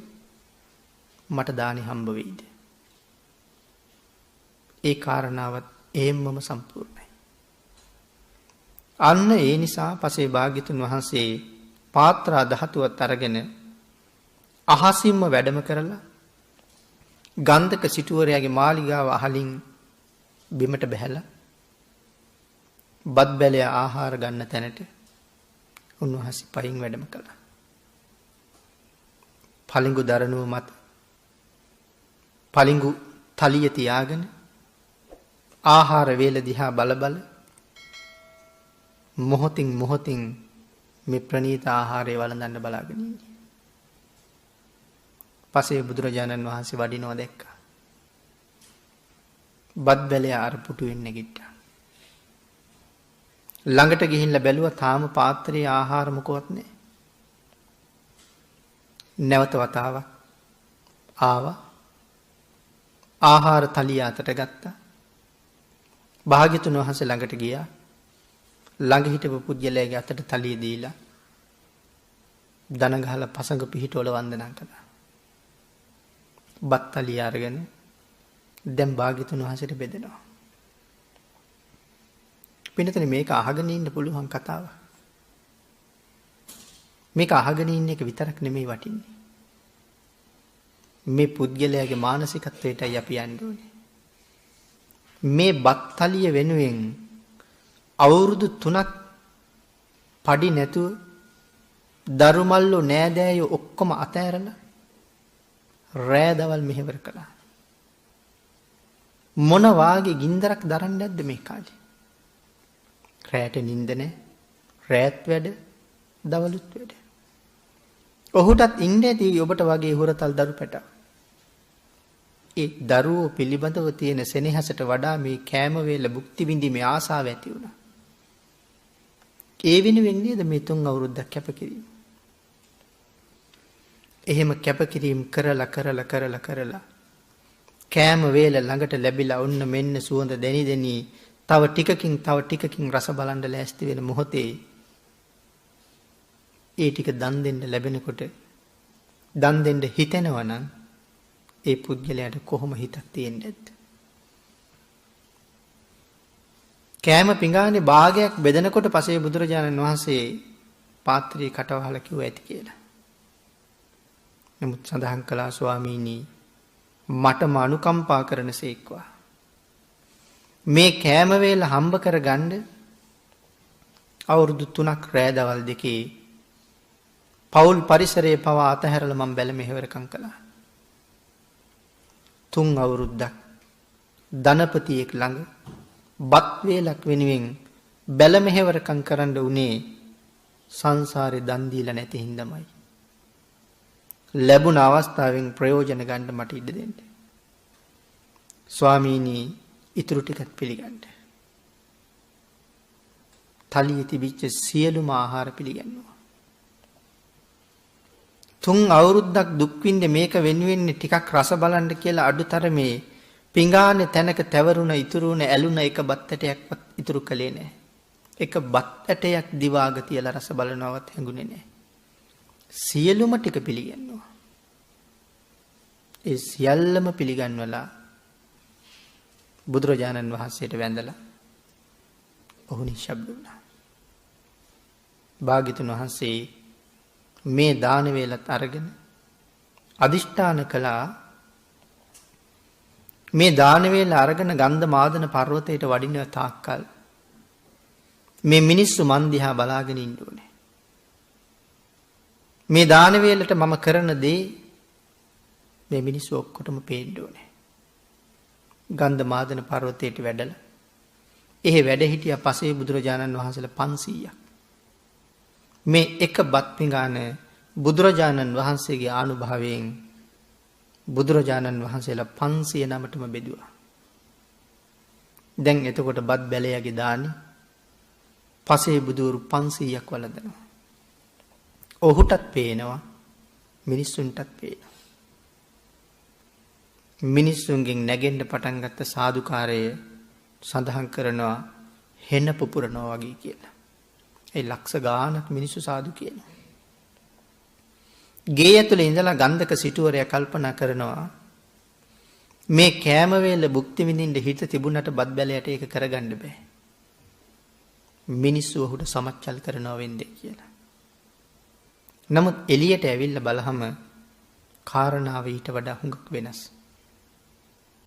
මට දානි හම්බ වෙයිද? ඒ කාරණාවත් එහෙම්මම සම්පූර්ණයි. අන්න ඒ නිසා පසේ භාග්‍යතුන් වහන්සේ පාත්‍රා ධාතුවත් අරගෙන අහසින්ම වැඩම කරලා ගන්ධක සිටුවරයාගේ මාලිගාව අහලින් බිමට බැහැලා බත් බැලය ආහාර ගන්න තැනට උන්වහන්සේ පයින් වැඩම කළා. පලිඟු දරනුව මත පලිඟු තලිය තියාගෙන ආහාර වේල දිහා බල බල මොහොතින් මොහොතින් මේ ප්‍රණීත ආහාරය වළඳන්න බලාගෙන ඉන්නේ. පසේ බුදුරජාණන් වහන්සේ වඩිනවා දැක්කා. බත් බැලය අර පුටුවෙන් නැගිට්ටා. ළඟට ගිහිල්ලා බැලුවා තාම පාත්‍රයේ ආහාර මොකවත් නැහැ. නැවත වතාවක් ආවා. ආහාර තලිය අතට ගත්තා. භාග්‍යතුන් වහන්සේ ළඟට ගියා. ළඟ හිටපු පුජ්‍යලයාගේ අතට තලිය දීලා දන ගහලා පසඟ පිහිටවල වන්දනා කළා. බත් තලිය අරගෙන දැන් භාග්‍යතුන් වහන්සේට බෙදෙනවා. පින්නතනේ මේක අහගෙන ඉන්න පුළුවන් කතාවක්. මේක අහගෙන ඉන්න එක විතරක් නෙමෙයි වටින්නේ. මේ පුද්ගලයාගේ මානසිකත්වයටයි අපි යන්න ඕනේ. මේ බත්තලිය වෙනුවෙන් අවුරුදු 3ක් පඩි නැතුව දරුමල්ලෝ නෑදෑයෝ ඔක්කොම අතෑරලා රෑ දවල් මෙහෙවර කළා. මොන වාගේ ගින්දරක් දරන්නේ නැද්ද මේ කාලේ? රෑට නිින්ද නැහැ. රෑත් වැඩ, දවලුත් වැඩ. ඔහුටත් ඉන්නේ ඇති ඔබට වගේ හොරතල් දරු පැටව. ඒ දරුවෝ පිළිබඳව තියෙන සෙනෙහසට වඩා මේ කෑම වේල භුක්ති විඳීමේ ආසාව ඇති වුණා. ඒ වෙනුවෙන් නේද මේ 3 අවුරුද්දක් කැපකිරීම. එහෙම කැපකිරීම කරලා කෑම වේල ළඟට ලැබිලා ඔන්න මෙන්න සුවඳ දැනි තව ටිකකින් රස බලන්න ලෑස්ති වෙන මොහොතේ ඒ ටික දන් දෙන්න ලැබෙනකොට දන් දෙන්න හිතෙනවා නම් ඒ පුද්ගලයාට කොහොම හිතක් තියෙන්නේ නැද්ද? කෑම පිඟානේ භාගයක් බෙදනකොට පසේ බුදුරජාණන් වහන්සේ පාත්‍රයේ කටවහලා කිව්වා ඇති කියලා. නමුත් සඳහන් කළා ස්වාමීනි මටම අනුකම්පා කරනසේක්වා. මේ කෑම වේල හම්බ කරගන්න අවුරුදු 3ක් රෑ දවල් දෙකේ පෞල් පරිසරයේ පවා අතහැරලා මම බැල මෙහෙවරකම් කළා. 3 අවුරුද්දක් ධනපතියෙක් ළඟ බත් වේලක් වෙනුවෙන් බැල මෙහෙවරකම් කරන්න උනේ සංසාරේ දන් දීලා නැති හින්දාමයි. ලැබුණ අවස්ථාවෙන් ප්‍රයෝජන ගන්න මට ඉඩ දෙන්න. ස්වාමීනි ඉතුරු ටිකත් පිළිගන්න. තලියේ තිබිච්ච සියලුම ආහාර පිළිගන්නවා. 3 අවුරුද්දක් දුක් විඳ මේක වෙනුවෙන් ටිකක් රස බලන්න කියලා අඩුතරමේ පිඟානේ තැනක තැවරුණ ඉතුරුන ඇලුන එක බත් ඇටයක්වත් ඉතුරු කළේ නැහැ. එක බත් ඇටයක් දිවාග තියලා රස බලනවත් හැඟුනේ නැහැ. සියලුම ටික පිළිගන්නවා. ඒ සියල්ලම පිළිගන්වලා බුදුරජාණන් වහන්සේට වැඳලා ඔහු නිශ්ශබ්ද වුණා. භාග්‍යතුන් වහන්සේ මේ දාන වේලත් අරගෙන අදිෂ්ඨාන කළා මේ දාන වේල අරගෙන ගන්ධ මාදන පර්වතයට වඩින තාක්කල් මේ මිනිස්සු මන් දිහා බලාගෙන ඉන්න ඕනේ. මේ දාන වේලට මම කරන දේ මේ මිනිස්සු ඔක්කොටම පේන්න ඕනේ. ගන්ධ මාදන පර්වතයට වැඩලා එහි වැඩ හිටියා පසේ බුදුරජාණන් වහන්සේලා 500ක්. මේ එක බත් පිඟාන බුදුරජාණන් වහන්සේගේ ආනුභාවයෙන් බුදුරජාණන් වහන්සේලා 509ටම බෙදුවා. දැන් එතකොට බත් බැලයගේ දානි පසේ බුදුරු 500ක් වළඳනවා. ඔහුටත් පේනවා මිනිස්සුන්ටත් පේනවා. මිනිස්සුන්ගෙන් නැගෙන්න පටන් ගත්ත සාදුකාරය සඳහන් කරනවා හෙන පුපුරනවා වගේ කියලා. ඒ ලක්ෂ ගානක් මිනිස්සු සාදු කියනවා. ගේ ඇතුලේ ඉඳලා ගන්ධක සිටුවරයා කල්පනා කරනවා මේ කෑම වේල භුක්ති විඳින්න හිත තිබුණට බත් බැලයට ඒක කරගන්න බෑ. මිනිස්සු ඔහුට සමච්චල් කරනවා වෙන්නේ කියලා. නමුත් එළියට ඇවිල්ලා බලහම කාරණාව ඊට වඩා හුඟක් වෙනස්.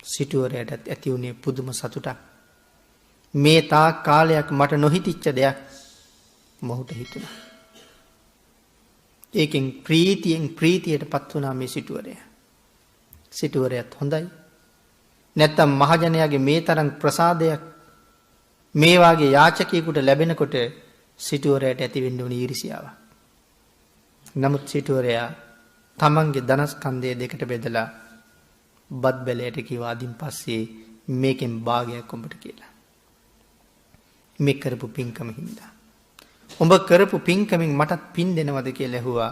සිටුවරයටත් ඇති වුණේ පුදුම සතුටක්. මේ තා කාලයක් මට නොහිතිච්ච දෙයක් මොහුට හිතුණා. ඒකෙන් ප්‍රීතියෙන් ප්‍රීතියට පත් වුණා මේ සිටුවරය. සිටුවරයත් හොඳයි. නැත්තම් මහජනයාගේ මේ තරම් ප්‍රසාදයක් මේ වාගේ යාචකයෙකුට ලැබෙනකොට සිටුවරයට ඇතිවෙන්න ඕන ඊර්ෂ්‍යාව. නමුත් සිටුවරයා තමන්ගේ ධනස්කන්ධය දෙකට බෙදලා බත් බැලයට කිව්වා අදින් පස්සේ මේකෙන් භාගයක් උඹට කියලා. මේ කරපු පින්කම හින්දා. උඹ කරපු පින්කමින් මටත් පින් දෙනවද කියලා ඇහුවා.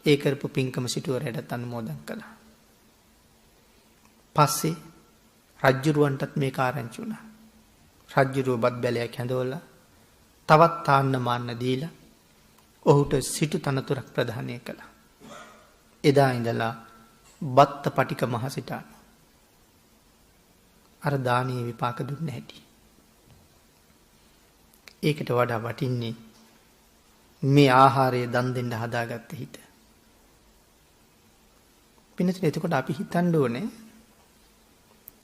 ඒ කරපු පින්කම සිටුවරයටත් අනුමෝදන් කළා. පස්සේ රජ්ජුරුවන්ටත් මේක ආරංචි වුණා. රජ්ජුරුව බත් බැලයක් හැඳවලා තවත් තාන්න මාන්න දීලා ඔහුට සිටු තනතුරක් ප්‍රදානය කළා. එදා ඉඳලා බත්ත පටික මහසිටාන අර දානීය විපාක දුන්න හැටි. ඒකට වඩා වටින්නේ මේ ආහාරය දන් දෙන්න හදාගත්ත හිත. පින්නතුනි එතකොට අපි හිතන්න ඕනේ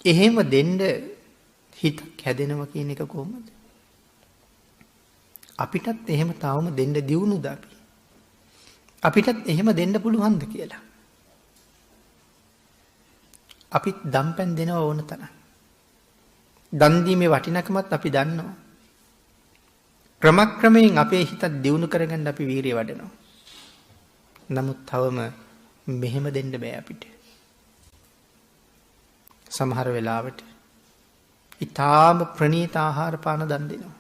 එහෙම දෙන්න හිතක් හැදෙනවා කියන එක කොහොමද? අපිටත් එහෙම තාම දෙන්න දියුණුද අපි? අපිටත් එහෙම දෙන්න පුළුවන්ද කියලා. අපිත් දම්පැන් දෙනවා ඕන තරම්. දන් දීමේ වටිනකමත් අපි දන්නවා. ක්‍රමක්‍රමයෙන් අපේ හිතත් දියුණු කරගන්න අපි වීරිය වඩනවා. නමුත් තවම මෙහෙම දෙන්න බෑ අපිට. සමහර වෙලාවට ඊටාම ප්‍රණීත ආහාර පාන දන් දෙනවා.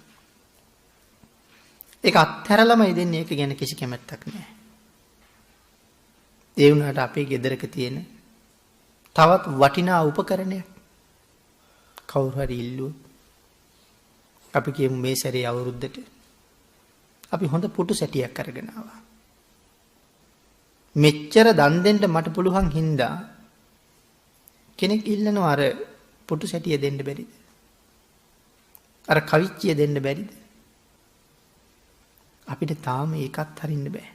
ඒක අත්හැරලමයි දෙන්නේ. ඒක ගැන කිසි කැමැත්තක් නැහැ. ඒ වුණාට අපේ ගෙදරක තියෙන තවත් වටිනා උපකරණයක් කවුරු හරි ඉල්ලුවොත් අපි කියමු මේ සැරේ අවුරුද්දට අපි හොඳ පුටු සැටියක් අරගෙන ආවා. මෙච්චර දන් දෙන්න මට පුළුවන් හින්දා කෙනෙක් ඉල්ලනවා අර පුටු සැටිය දෙන්න බැරිද? අර කවිච්චිය දෙන්න බැරිද? අපිට තාම ඒකත් හරින්න බෑ.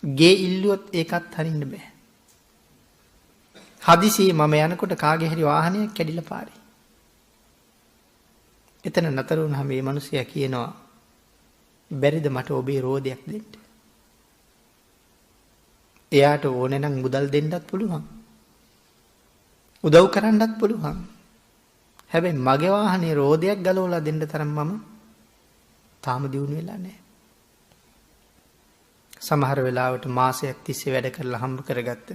ගේ ඉල්ලුවොත් ඒකත් හරින්න බෑ. හදිසියේ මම යනකොට කාගේ හරි වාහනයක් කැඩිලා පාරේ. එතන නතර වුණාම මේ මිනිහයා කියනවා බැරිද මට ඔබේ රෝදයක් දෙන්න? එයාට ඕනේ නම් මුදල් දෙන්නත් පුළුවන්. උදව් කරන්නත් පුළුවන්. හැබැයි මගේ වාහනේ රෝදයක් ගලවලා දෙන්න තරම් මම තාම දියුණු වෙලා නැහැ. සමහර වෙලාවට මාසයක් තිස්සේ වැඩ කරලා හම්බ කරගත්ත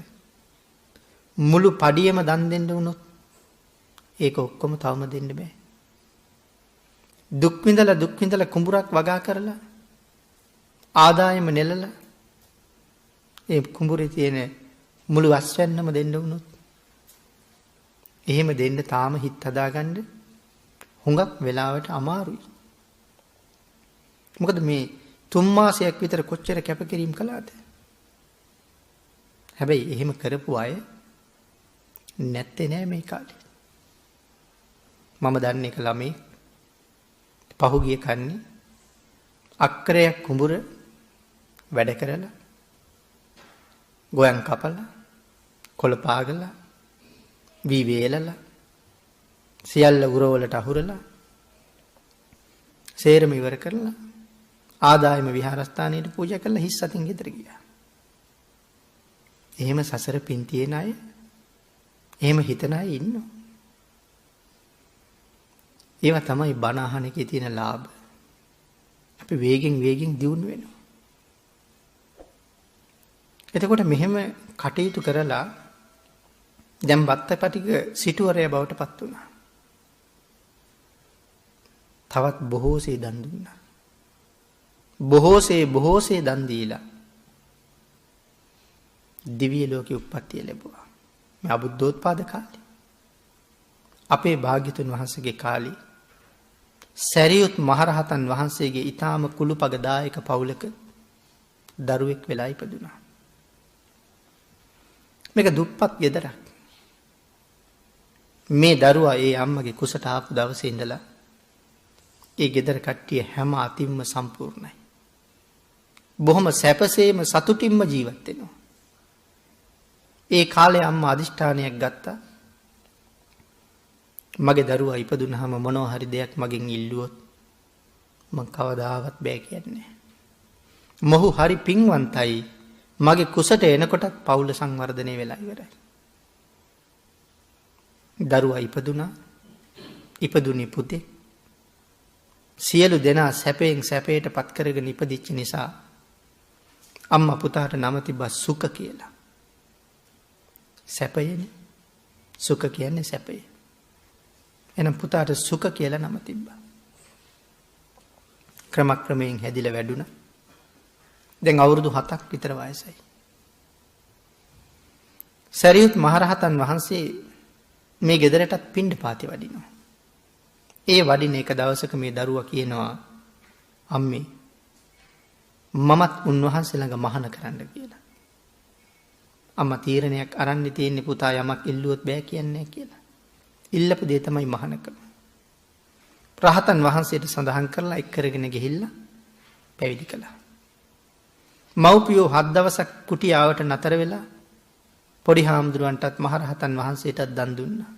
මුළු පඩියම දන් දෙන්න වුණොත් ඒක ඔක්කොම තවම දෙන්න බෑ. දුක් විඳලා කුඹුරක් වගා කරලා ආදායම නෙලලා ඒ කුඹුරේ තියෙන මුළු අස්වැන්නම දෙන්න වුණොත් එහෙම දෙන්න තාම හිත හදාගන්න හුඟක් වෙලාවට අමාරුයි. මොකද මේ 3 මාසයක් විතර කොච්චර කැපකිරීම කළාද? හැබැයි එහෙම කරපු අය නැත්තේ නෑ මේ කාලේ. මම දන්න එක ළමයි පහුගිය කන්නේ අක්කරයක් කුඹුර වැඩ කරලා ගොයන් කපලා කොළ පාගලා වී වේලලා සියල්ල උරවලට අහුරලා සේරම ඉවර කරලා ආදායම විහාරස්ථානයට පූජා කරලා හිස් අතින් ගෙදර ගියා. එහෙම සසර පින් තියෙන අය එහෙම හිතන අය ඉන්නවා. ඒවා තමයි බණ අහන එකේ තියෙන ලාභ. අපි වේගෙන් දියුණු වෙනවා. එතකොට මෙහෙම කටයුතු කරලා දැන් බත්තපටික සිටුවරය බවට පත් වුණා. තවත් බොහෝසේ දන් දුන්නා. බොහෝසේ දන් දීලා දිව්‍ය ලෝකෙ උප්පත්තිය ලැබුවා. මේ අබුද්ධෝත්පාද කාලේ. අපේ භාග්‍යතුන් වහන්සේගේ කාලේ සරියුත් මහරහතන් වහන්සේගේ ඊටාම කුළුපගදායක පවුලක දරුවෙක් වෙලා ඉපදුනා. මේක දුප්පත් ගෙදරක්. මේ දරුවා ඒ අම්මගේ කුසට ආපු දවසේ ඉඳලා ඒ ගෙදර කට්ටිය හැම අතින්ම සම්පූර්ණයි. බොහොම සැපසේම සතුටින්ම ජීවත් වෙනවා. ඒ කාලේ අම්මා අදිෂ්ඨානයක් ගත්තා. මගේ දරුවා ඉපදුනහම මොනවා හරි දෙයක් මගෙන් ඉල්ලුවොත් මං කවදාවත් බෑ කියන්නේ. මොහු හරි පින්වන්තයි. මගේ කුසට එනකොටත් පවුල සංවර්ධනය වෙලා ඉවරයි. දරුවා ඉපදුනා. ඉපදුනි පුතේ. සියලු දෙනා සැපයෙන් සැපයට පත් කරගෙන ඉපදිච්ච නිසා අම්මා පුතාට නම තිබ්බා සුඛ කියලා. සැපයනේ. සුඛ කියන්නේ සැපය. එහෙනම් පුතාට සුඛ කියලා නම තිබ්බා. ක්‍රමක්‍රමයෙන් හැදිලා වැඩුණා. දැන් අවුරුදු 7ක් විතර වයසයි. සරියුත් මහරහතන් වහන්සේ මේ ගෙදරටත් පිණ්ඩපාතේ වඩිනවා. ඒ වඩින එක දවසක මේ දරුවා කියනවා අම්මේ මමත් උන්වහන්සේ ළඟ මහාන කරන්න කියලා. අම්මා තීරණයක් අරන් තියෙන්නේ පුතා යමක් ඉල්ලුවොත් බෑ කියන්නේ කියලා. ඉල්ලපු දේ තමයි මහානකම. රහතන් වහන්සේට සඳහන් කරලා එක් කරගෙන ගිහිල්ලා පැවිදි කළා. මව්පියෝ 7 දවසක් කුටියාවට නතර වෙලා පොඩි හාමුදුරුවන්ටත් මහරහතන් වහන්සේටත් දන් දුන්නා.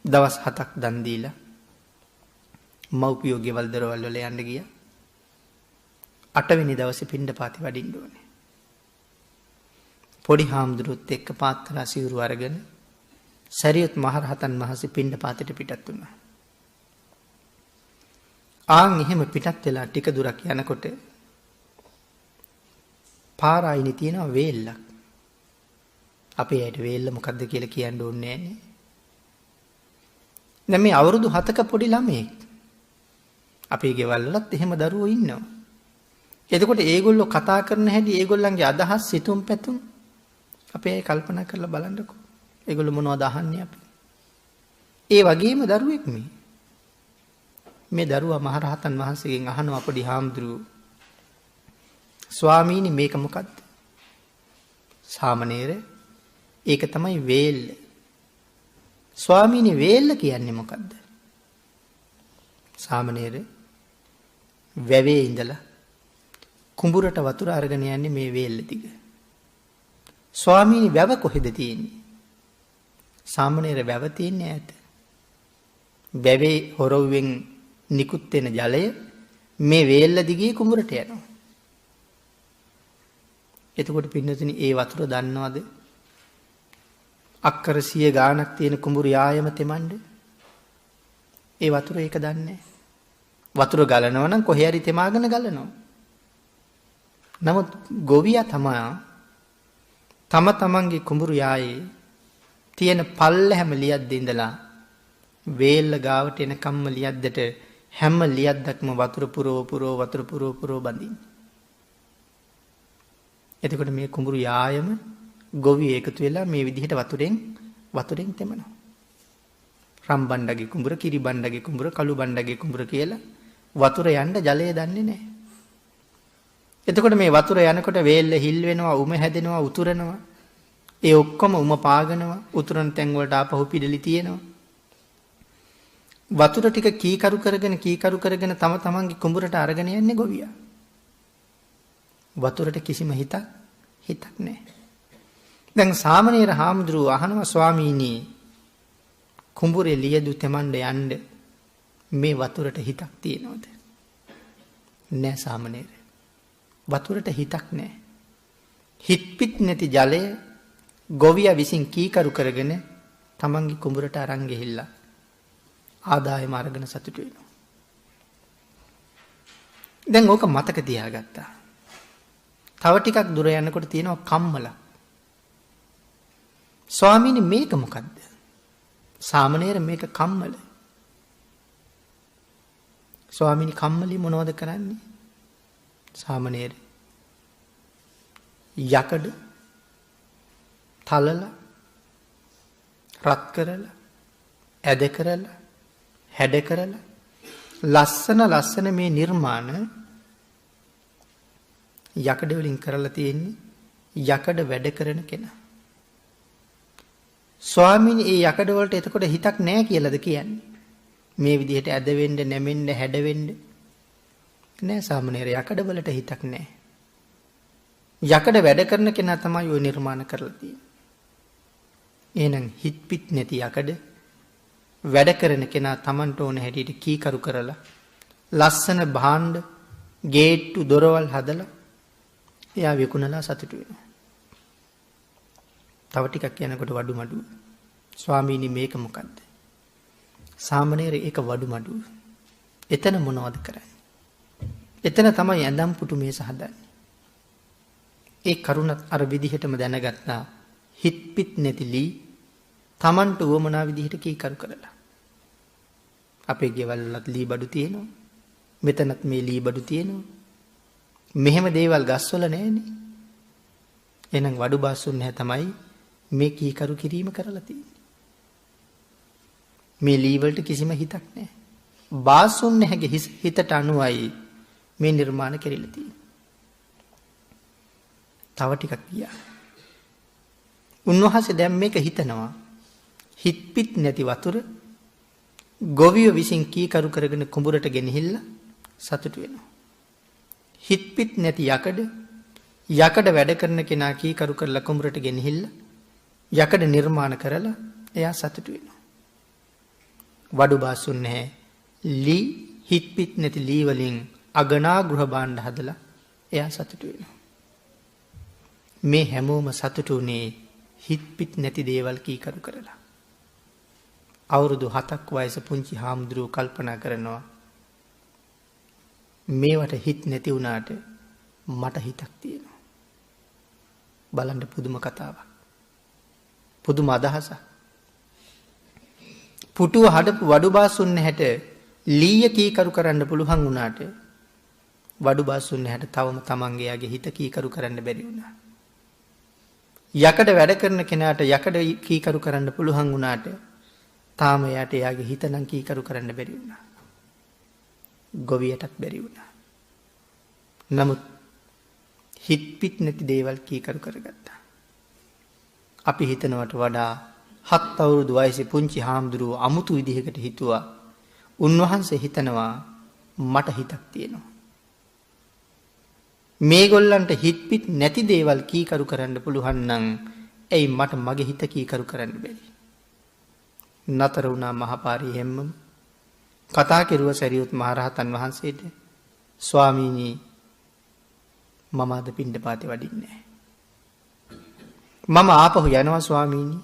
දවස් 7ක් දන් දීලා මව්පියෝ ගෙවල් දරවල් වල යන්න ගියා. 8 වෙනි දවසේ පිණ්ඩපාතේ වඩින්න ඕනේ. පොඩි හාමුදුරුවොත් එක්ක පාත්‍රා සිවුරු අරගෙන සරියුත් මහරහතන් වහන්සේ පිණ්ඩපාතේට පිටත් වුණා. ආන් එහෙම පිටත් වෙලා ටික දුරක් යනකොට පාර අයිනේ තියෙන වේල්ලක්. අපේ ඇයිට වේල්ල මොකද්ද කියලා කියන්න ඕනේ නෑනේ. දැන් මේ අවුරුදු 7ක පොඩි ළමයෙක්. අපේ ගෙවල් වලත් එහෙම දරුවෝ ඉන්නවා. එතකොට ඒගොල්ලෝ කතා කරන හැටි ඒගොල්ලන්ගේ අදහස් සිතුම් පැතුම් අපි ඒ කල්පනා කරලා බලන්නකෝ. ඒගොල්ලෝ මොනවද අහන්නේ අපි? ඒ වගේම දරුවෙක් මේ. මේ දරුවා මහරහතන් වහන්සේගෙන් අහනවා පොඩි හාමුදුරුවෝ ස්වාමීනි මේක මොකද්ද? සාමණේර ඒක තමයි වේල්ල. ස්වාමීනි වේල්ල කියන්නේ මොකද්ද? සාමණේර වැවේ ඉඳලා කුඹුරට වතුර අරගෙන යන්නේ මේ වේල්ල දිග. ස්වාමීනි වැව කොහෙද තියෙන්නේ? සාමණේර වැව තියෙන්නේ ඈත. වැවේ හොරවෙන් නිකුත් වෙන ජලය මේ වේල්ල දිගේ කුඹුරට යනවා. එතකොට පින්නතුනි ඒ වතුර දන්නවද? අක්කර 100 ගාණක් තියෙන කුඹුරු යායම තෙමන්නේ. ඒ වතුර ඒක දන්නේ. වතුර ගලනවා නම් කොහේ හරි තෙමාගෙන ගලනවා. නමුත් ගොවියා තම තමන්ගේ කුඹුරු යායේ තියෙන පල්ලෙහැම ලියද්ද ඉඳලා වේල්ල ගාවට එන කම්ම ලියද්දට හැම ලියද්දක්ම වතුර පුරෝ බඳින්න. එතකොට මේ කුඹුරු යායම ගොවි එකතු වෙලා මේ විදිහට වතුරෙන් තෙමනවා. රම් බණ්ඩගේ කුඹුර, කිරි බණ්ඩගේ කුඹුර, කළු බණ්ඩගේ කුඹුර කියලා වතුර යන්න ජලය දන්නේ නැහැ. එතකොට මේ වතුර යනකොට වේල්ල හිල් වෙනවා, උම හැදෙනවා, උතුරනවා. ඒ ඔක්කොම උම පාගනවා, උතුරන තැන් වලට ආපහු පිඩලි තියෙනවා. වතුර ටික කීකරු කරගෙන තම තමන්ගේ කුඹුරට අරගෙන යන්නේ ගොවියා. වතුරට කිසිම හිතක් නැහැ. දැන් සාමණේර හාමුදුරුවෝ අහනවා ස්වාමීනි කුඹුරේ ලියදු තෙමන්න යන්න මේ වතුරට හිතක් තියෙනවද? නෑ සාමණේර. වතුරට හිතක් නෑ. හිත්පිට නැති ජලය ගොවියා විසින් කීකරු කරගෙන තමන්ගේ කුඹුරට අරන් ගිහිල්ලා ආදායම අරගෙන සතුටු වෙනවා. දැන් ඕක මතක තියාගත්තා. තව ටිකක් දුර යනකොට තියෙනවා කම්මල. ස්වාමීනි මේක මොකද්ද? සාමණේර මේක කම්මල. ස්වාමීනි කම්මලි මොනවද කරන්නේ? සාමණේර යකඩ තලලා රත් කරලා ඇද කරලා හැඩ කරලා ලස්සන මේ නිර්මාණ යකඩ වලින් කරලා තියෙන්නේ යකඩ වැඩ කරන කෙනා. ස්වාමීනි ඒ යකඩ වලට එතකොට හිතක් නැහැ කියලාද කියන්නේ? මේ විදිහට ඇද වෙන්න, නැමෙන්න, හැඩ වෙන්න නෑ සාමණේර යකඩ වලට හිතක් නැහැ. යකඩ වැඩ කරන කෙනා තමයි ওই නිර්මාණ කරලා තියෙන්නේ. එහෙනම් හිත පිට නැති යකඩ වැඩ කරන කෙනා තමන්ට ඕන හැටියට කීකරු කරලා ලස්සන භාණ්ඩ ගේට්ටු දොරවල් හදලා එයා විකුණලා සතුටු වෙනවා. තව ටිකක් යනකොට වඩු මඩුව. ස්වාමීනි මේක මොකද්ද? සාමණේර ඒක වඩු මඩුව. එතන මොනවද කරන්නේ? එතන තමයි ඇඳම් පුටු මේස හදන්නේ. ඒ කරුණත් අර විදිහටම දැනගත්තා. හිත් පිට නැති ලී තමන්ට උවමනා විදිහට කීකරු කරලා. අපේ ගෙවල් වලත් ලී බඩු තියෙනවා. මෙතනත් මේ ලී බඩු තියෙනවා. මෙහෙම දේවල් ගස්වල නැහැනේ. එහෙනම් වඩු බාස්සුන් නැහැ තමයි මේ කීකරු කිරීම කරලා තියෙන්නේ. මේ ලී වලට කිසිම හිතක් නැහැ. බාස්සුන් නැහැගේ හිතට අනුවයි මේ නිර්මාණ කෙරෙලා තියෙන්නේ. තව ටිකක් ගියා. උන්වහන්සේ දැන් මේක හිතනවා. හිත පිට නැති වතුර ගොවිය විසින් කීකරු කරගෙන කුඹුරට ගෙනහිල්ලා සතුටු වෙනවා. හිත පිට නැති යකඩ වැඩ කරන කෙනා කීකරු කරලා කුඹුරට ගෙනහිල්ලා යකඩ නිර්මාණ කරලා එයා සතුටු වෙනවා. වඩු බාස්සුන් නැහැ. ලී හිත පිට නැති ලී වලින් අගනා ගෘහ භාණ්ඩ හදලා එයා සතුටු වෙනවා. මේ හැමෝම සතුටු වුණේ හිත පිට නැති දේවල් කීකරු කරලා. අවුරුදු 7ක් වයස පුංචි හාමුදුරුවෝ කල්පනා කරනවා මේවට හිත නැති වුණාට මට හිතක් තියෙනවා. බලන්න පුදුම කතාවක්. පුදුම අදහසක්. පුටුව හදපු වඩු බාස්සුන් නැහැට ලීය කීකරු කරන්න පුළුවන් වුණාට වඩු බාස්සුන් නැහැට තවම තමන්ගේ යාගේ හිත කීකරු කරන්න බැරි වුණා. යකඩ වැඩ කරන කෙනාට යකඩ කීකරු කරන්න පුළුවන් වුණාට තාම යාට යාගේ හිත නම් කීකරු කරන්න බැරි වුණා. ගොවියටත් බැරි වුණා. නමුත් හිත පිට නැති දේවල් කීකරු කරගත්තා. අපි හිතනවට වඩා 7 අවුරුදු වයසේ පුංචි හාමුදුරුවෝ අමුතු විදිහකට හිතුවා. උන්වහන්සේ හිතනවා මට හිතක් තියෙනවා. මේගොල්ලන්ට හිත පිට නැති දේවල් කීකරු කරන්න පුළුවන් නම් ඇයි මට මගේ හිත කීකරු කරන්න බැරි? නතර වුණා මහපාරි හැම්මම. කතා කෙරුව සරියුත් මහරහතන් වහන්සේට ස්වාමීනි මම අද පිණ්ඩපාතේ වඩින්නේ මම ආපහු යනවා ස්වාමීනි.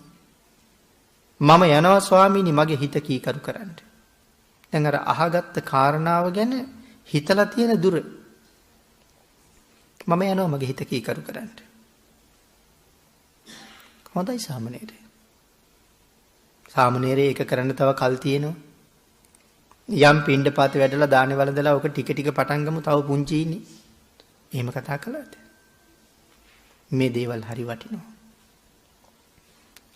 මම යනවා ස්වාමීනි මගේ හිත කීකරු කරන්න. දැන් අර අහගත්ත කාරණාව ගැන හිතලා තියෙන දුර මම යනවා මගේ හිත කීකරු කරන්න. හොඳයි සාමණේරේ. සාමණේරේ ඒක කරන්න තව කල් තියෙනවා. යම් පිණ්ඩපාත වැඩලා දානේ වළඳලා ඔක ටික ටික පටන් ගමු තව පුංචි ඉන්නේ. එහෙම කතා කළාද? මේ දේවල් හරි වටිනවා.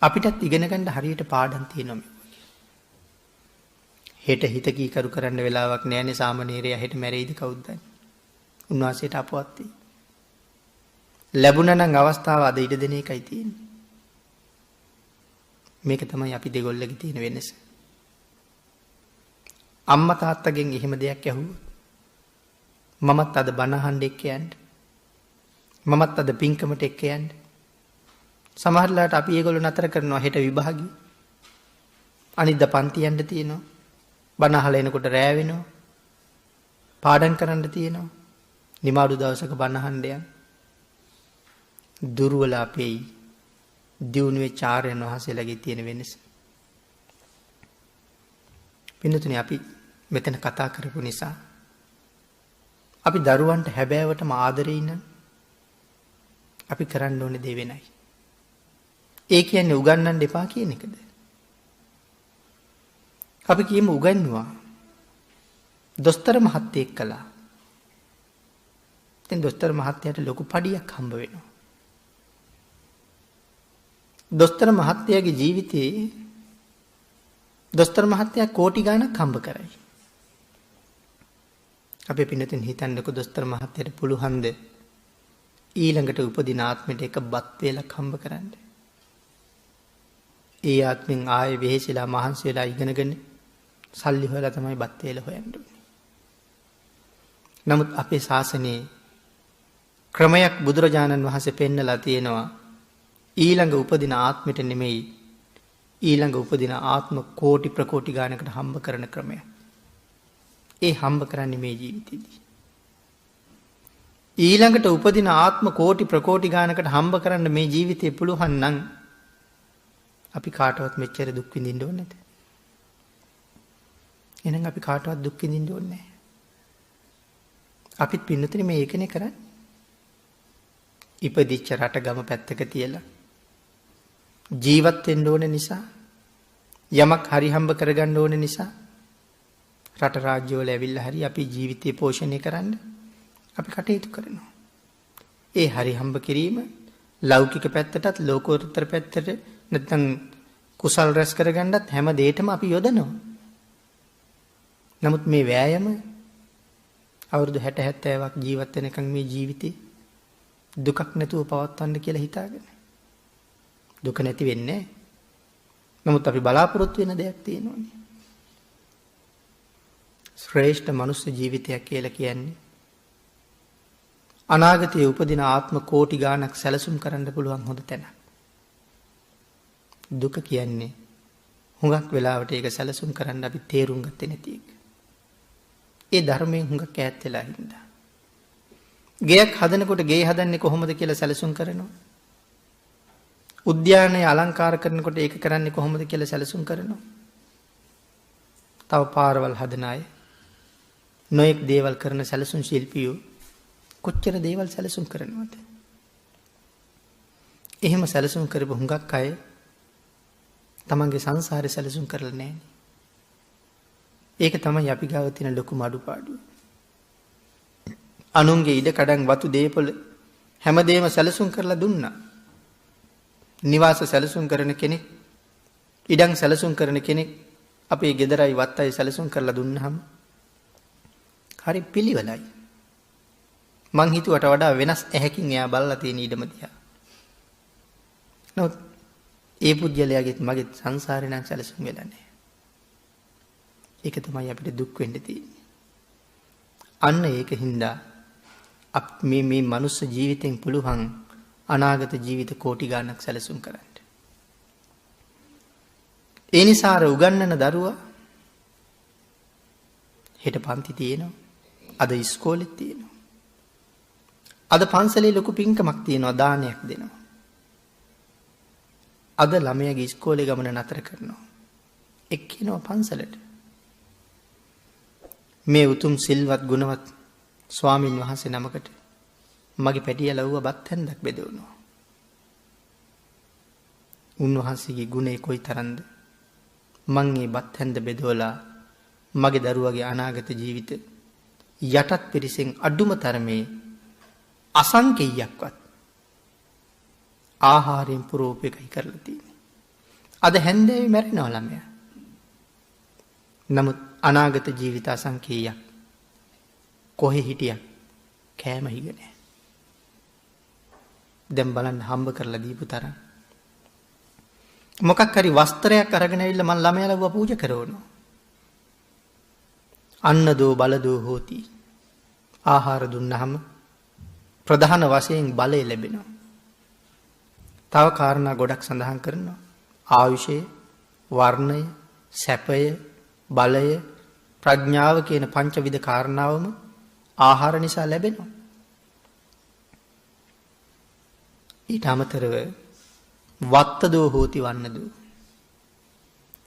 අපිටත් ඉගෙන ගන්න හරියට පාඩම් තියෙනවා මේ වගේ. හෙට හිත කීකරු කරන්න වෙලාවක් නැහැනේ සාමණේරයා හෙට මැරෙයිද කවුද දන්නේ? උන්වහන්සේට අපවත් වෙයි. ලැබුණා නම් අවස්ථාව අද ඉඩ දෙන එකයි තියෙන්නේ. මේක තමයි අපි දෙගොල්ලගේ තියෙන වෙනස. අම්මා තාත්තගෙන් එහෙම දෙයක් ඇහුවොත් මමත් අද බණ අහන්න එක්ක යන්න. මමත් අද පින්කමට එක්ක යන්න. සමහරලාට අපි ඒගොල්ලෝ නතර කරනවා හෙට විභාගي. අනිද්දා පන්ති යන්න තියෙනවා. බණ අහලා එනකොට රෑ වෙනවා. පාඩම් කරන්න තියෙනවා. නිමාඩු දවසක බණ අහන්න යන්න. දුර්වල අපේයි දියුණුවේ චාර්යයන් වහන්සේලාගේ තියෙන වෙනස. පින්නතුනේ අපි මෙතන කතා කරපු නිසා අපි දරුවන්ට හැබෑවටම ආදරේ ඉන්න අපි කරන්න ඕනේ දේ වෙනයි. ඒ කියන්නේ උගන්වන්න එපා කියන එකද? අපි කියමු උගන්වුවා. දොස්තර මහත්තයෙක් කළා. දැන් දොස්තර මහත්තයාට ලොකු පඩියක් හම්බ වෙනවා. දොස්තර මහත්තයාගේ ජීවිතේ දොස්තර මහත්තයා කෝටි ගණක් හම්බ කරයි. අපි පින්නතින් හිතන්නකො දොස්තර මහත්තයාට පුළුවන්ද ඊළඟට උපදින ආත්මෙට එක බත් වේලක් හම්බ කරන්න? ඒ ආත්මෙන් ආයේ වෙහෙසලා මහන්සි වෙලා ඉගෙනගෙන සල්ලි හොයලා තමයි බත් වේල හොයන්න ඕනේ. නමුත් අපේ ශාසනයේ ක්‍රමයක් බුදුරජාණන් වහන්සේ පෙන්නලා තියෙනවා. ඊළඟ උපදින ආත්මෙට නෙමෙයි ඊළඟ උපදින ආත්ම කෝටි ප්‍රකෝටි ගානකට හම්බ කරන ක්‍රමය. ඒ හම්බ කරන්නේ මේ ජීවිතේදී. ඊළඟට උපදින ආත්ම කෝටි ප්‍රකෝටි ගානකට හම්බ කරන්න මේ ජීවිතේ පුළුවන් නම් අපි කාටවත් මෙච්චර දුක් විඳින්න ඕනේ නැත. එහෙනම් අපි කාටවත් දුක් විඳින්න ඕනේ නැහැ. අපිත් පින්නතේ මේ ඒකනේ කරන්නේ. ඉපදිච්ච රට ගම පැත්තක තියලා ජීවත් වෙන්න ඕන නිසා යමක් හරි හම්බ කරගන්න ඕන නිසා රට රාජ්‍ය වල ඇවිල්ලා හරි අපි ජීවිතේ පෝෂණය කරන්න අපි කටයුතු කරනවා. ඒ හරි හම්බ කිරීම ලෞකික පැත්තටත් ලෝකෝත්තර පැත්තට නැත්නම් කුසල් රැස් කරගන්නත් හැම දෙයකම අපි යොදනවා. නමුත් මේ වෑයම අවුරුදු 60 70ක් ජීවත් වෙනකන් මේ ජීවිතේ දුකක් නැතුව පවත්වන්න කියලා හිතාගෙන දුක නැති වෙන්නේ නැහැ. නමුත් අපි බලාපොරොත්තු වෙන දෙයක් තියෙනවානේ. ශ්‍රේෂ්ඨ මනුස්ස ජීවිතයක් කියලා කියන්නේ අනාගතයේ උපදින ආත්ම කෝටි ගාණක් සැලසුම් කරන්න පුළුවන් හොඳ තැන. දුක කියන්නේ හුඟක් වෙලාවට ඒක සැලසුම් කරන්න අපි තේරුම් ගත්තේ නැති එක. ඒ ධර්මයෙන් හුඟක් ඈත් වෙලා හින්දා. ගෙයක් හදනකොට ගේ හදන්නේ කොහොමද කියලා සැලසුම් කරනවා. උද්‍යානය අලංකාර කරනකොට ඒක කරන්නේ කොහොමද කියලා සැලසුම් කරනවා. තව පාරවල් හදන අය නොයෙක් දේවල් කරන සැලසුම් ශිල්පියෝ කොච්චර දේවල් සැලසුම් කරනවද? එහෙම සැලසුම් කරපු හුඟක් අය තමන්ගේ සංසාරේ සැලසුම් කරලා නැහැ. ඒක තමයි අපි ගාව තියෙන ලොකුම අඩුපාඩුව. අනුන්ගේ ඉඩ කඩන් වතු දේපොළ හැමදේම සැලසුම් කරලා දුන්නා. නිවාස සැලසුම් කරන කෙනෙක්, ඉඩම් සැලසුම් කරන කෙනෙක් අපේ ගෙදරයි වත්තයි සැලසුම් කරලා දුන්නාම හරි පිළිවෙලයි. මං හිතුවට වඩා වෙනස් ඇහැකින් එයා බලලා තියෙන ඊඩම දිහා. නමුත් ඒ පුජ්‍යලයාගෙත් මගෙත් සංසාරේ නම් සැලසුම් වෙලා නැහැ. ඒක තමයි අපිට දුක් වෙන්න තියෙන්නේ. අන්න ඒකින්ද මේ මනුස්ස ජීවිතෙන් පුළුවන් අනාගත ජීවිත කෝටි ගාණක් සැලසුම් කරන්න. ඒ නිසා අර උගන්නන දරුවා හෙට පන්ති තියෙනවා. අද ඉස්කෝලෙත් තියෙනවා. අද පන්සලේ ලොකු පින්කමක් තියෙනවා, දානයක් දෙනවා. අද ළමයාගේ ඉස්කෝලේ ගමන නතර කරනවා. එක්කිනවා පන්සලට. මේ උතුම් සිල්වත් ගුණවත් ස්වාමින් වහන්සේ නමකට මගේ පැටිය ලව්ව බත් හැන්දක් බෙදවනවා. උන්වහන්සේගේ ගුණේ කොයි තරම්ද? මං මේ බත් හැන්ද බෙදවලා මගේ දරුවගේ අනාගත ජීවිත යටත් පිරිසෙන් අඩුම තරමේ අසංකේයයක්වත් ආහාරයෙන් පුරෝපේකයි කරලා තියෙන්නේ. අද හැන්දෑවේ මැරෙනවා ළමයා. නමුත් අනාගත ජීවිත අසංකේයයක්. කොහේ හිටියක් කෑම හිග නැහැ. දැන් බලන්න හම්බ කරලා දීපු තරම්. මොකක් හරි වස්ත්‍රයක් අරගෙන ඇවිල්ලා මම ළමයා ලව්ව පූජා කරනවා. අන්න දෝ බල දෝ හෝති. ආහාර දුන්නාම ප්‍රධාන වශයෙන් බලය ලැබෙනවා. තව කාරණා ගොඩක් සඳහන් කරනවා. ආයුෂය, වර්ණය, සැපය, බලය, ප්‍රඥාව කියන පංචවිධ කාරණාවම ආහාර නිසා ලැබෙනවා. ඊට අමතරව වත්තදෝ හෝති වන්නදෝ.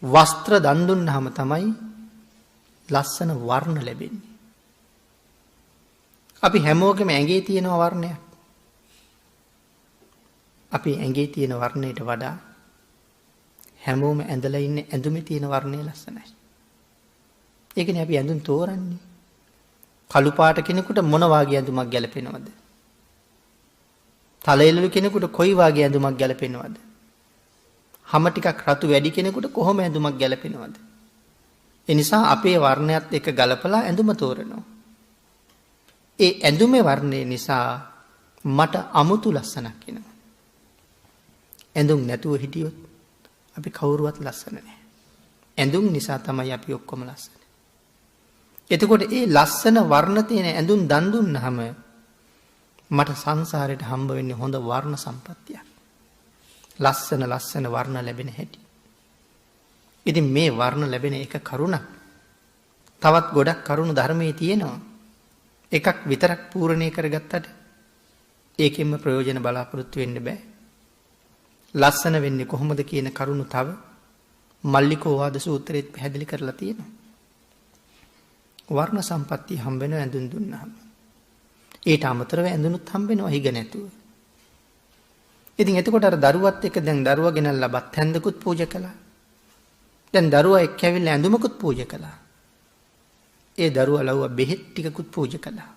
වස්ත්‍ර දන් දුන්නාම තමයි ලස්සන වර්ණ ලැබෙන්නේ. අපි හැමෝගෙම ඇඟේ තියෙන වර්ණයක්. අපි ඇඟේ තියෙන වර්ණයට වඩා හැමෝම ඇඳලා ඉන්නේ ඇඳුමේ තියෙන වර්ණය ලස්සනයි. ඒකනේ අපි ඇඳුම් තෝරන්නේ. කළු පාට කෙනෙකුට මොන වාගේ ඇඳුමක් ගැලපෙනවද? තලෙලු කෙනෙකුට කොයි වාගේ ඇඳුමක් ගැලපෙනවද? හැම ටිකක් රතු වැඩි කෙනෙකුට කොහොම ඇඳුමක් ගැලපෙනවද? ඒ නිසා අපේ වර්ණයත් එක්ක ගලපලා ඇඳුම තෝරනවා. ඒ ඇඳුමේ වර්ණය නිසා මට අමුතු ලස්සනක් එනවා. ඇඳුම් නැතුව හිටියොත් අපි කවුරුවත් ලස්සන නැහැ. ඇඳුම් නිසා තමයි අපි ඔක්කොම ලස්සන. එතකොට ඒ ලස්සන වර්ණ තියෙන ඇඳුම් දන් දුන්නාම මට සංසාරයට හම්බ වෙන්නේ හොඳ වර්ණ සම්පත්තියක්. ලස්සන වර්ණ ලැබෙන හැටි. ඉතින් මේ වර්ණ ලැබෙන එක කරුණක්. තවත් ගොඩක් කරුණු ධර්මයේ තියෙනවා. එකක් විතරක් පූර්ණේ කරගත්තට ඒකෙන්ම ප්‍රයෝජන බලාපොරොත්තු වෙන්න බෑ. ලස්සන වෙන්නේ කොහොමද කියන කරුණු තව මල්ලිකෝවාද සූත්‍රයේත් පැහැදිලි කරලා තියෙනවා. වර්ණ සම්පත්තිය හම්බ වෙනවා ඇඳුම් දුන්නාම. ඊට අමතරව ඇඳුනුත් හම්බ වෙනවා හිග නැතුව. ඉතින් එතකොට අර දරුවත් එක්ක දැන් දරුවා ගෙනල්ලා බත් හැන්දකුත් පූජා කළා. දැන් දරුවා එක්ක ඇවිල්ලා ඇඳුමකුත් පූජා කළා. ඒ දරුවා ලව්වා බෙහෙත් ටිකකුත් පූජා කළා.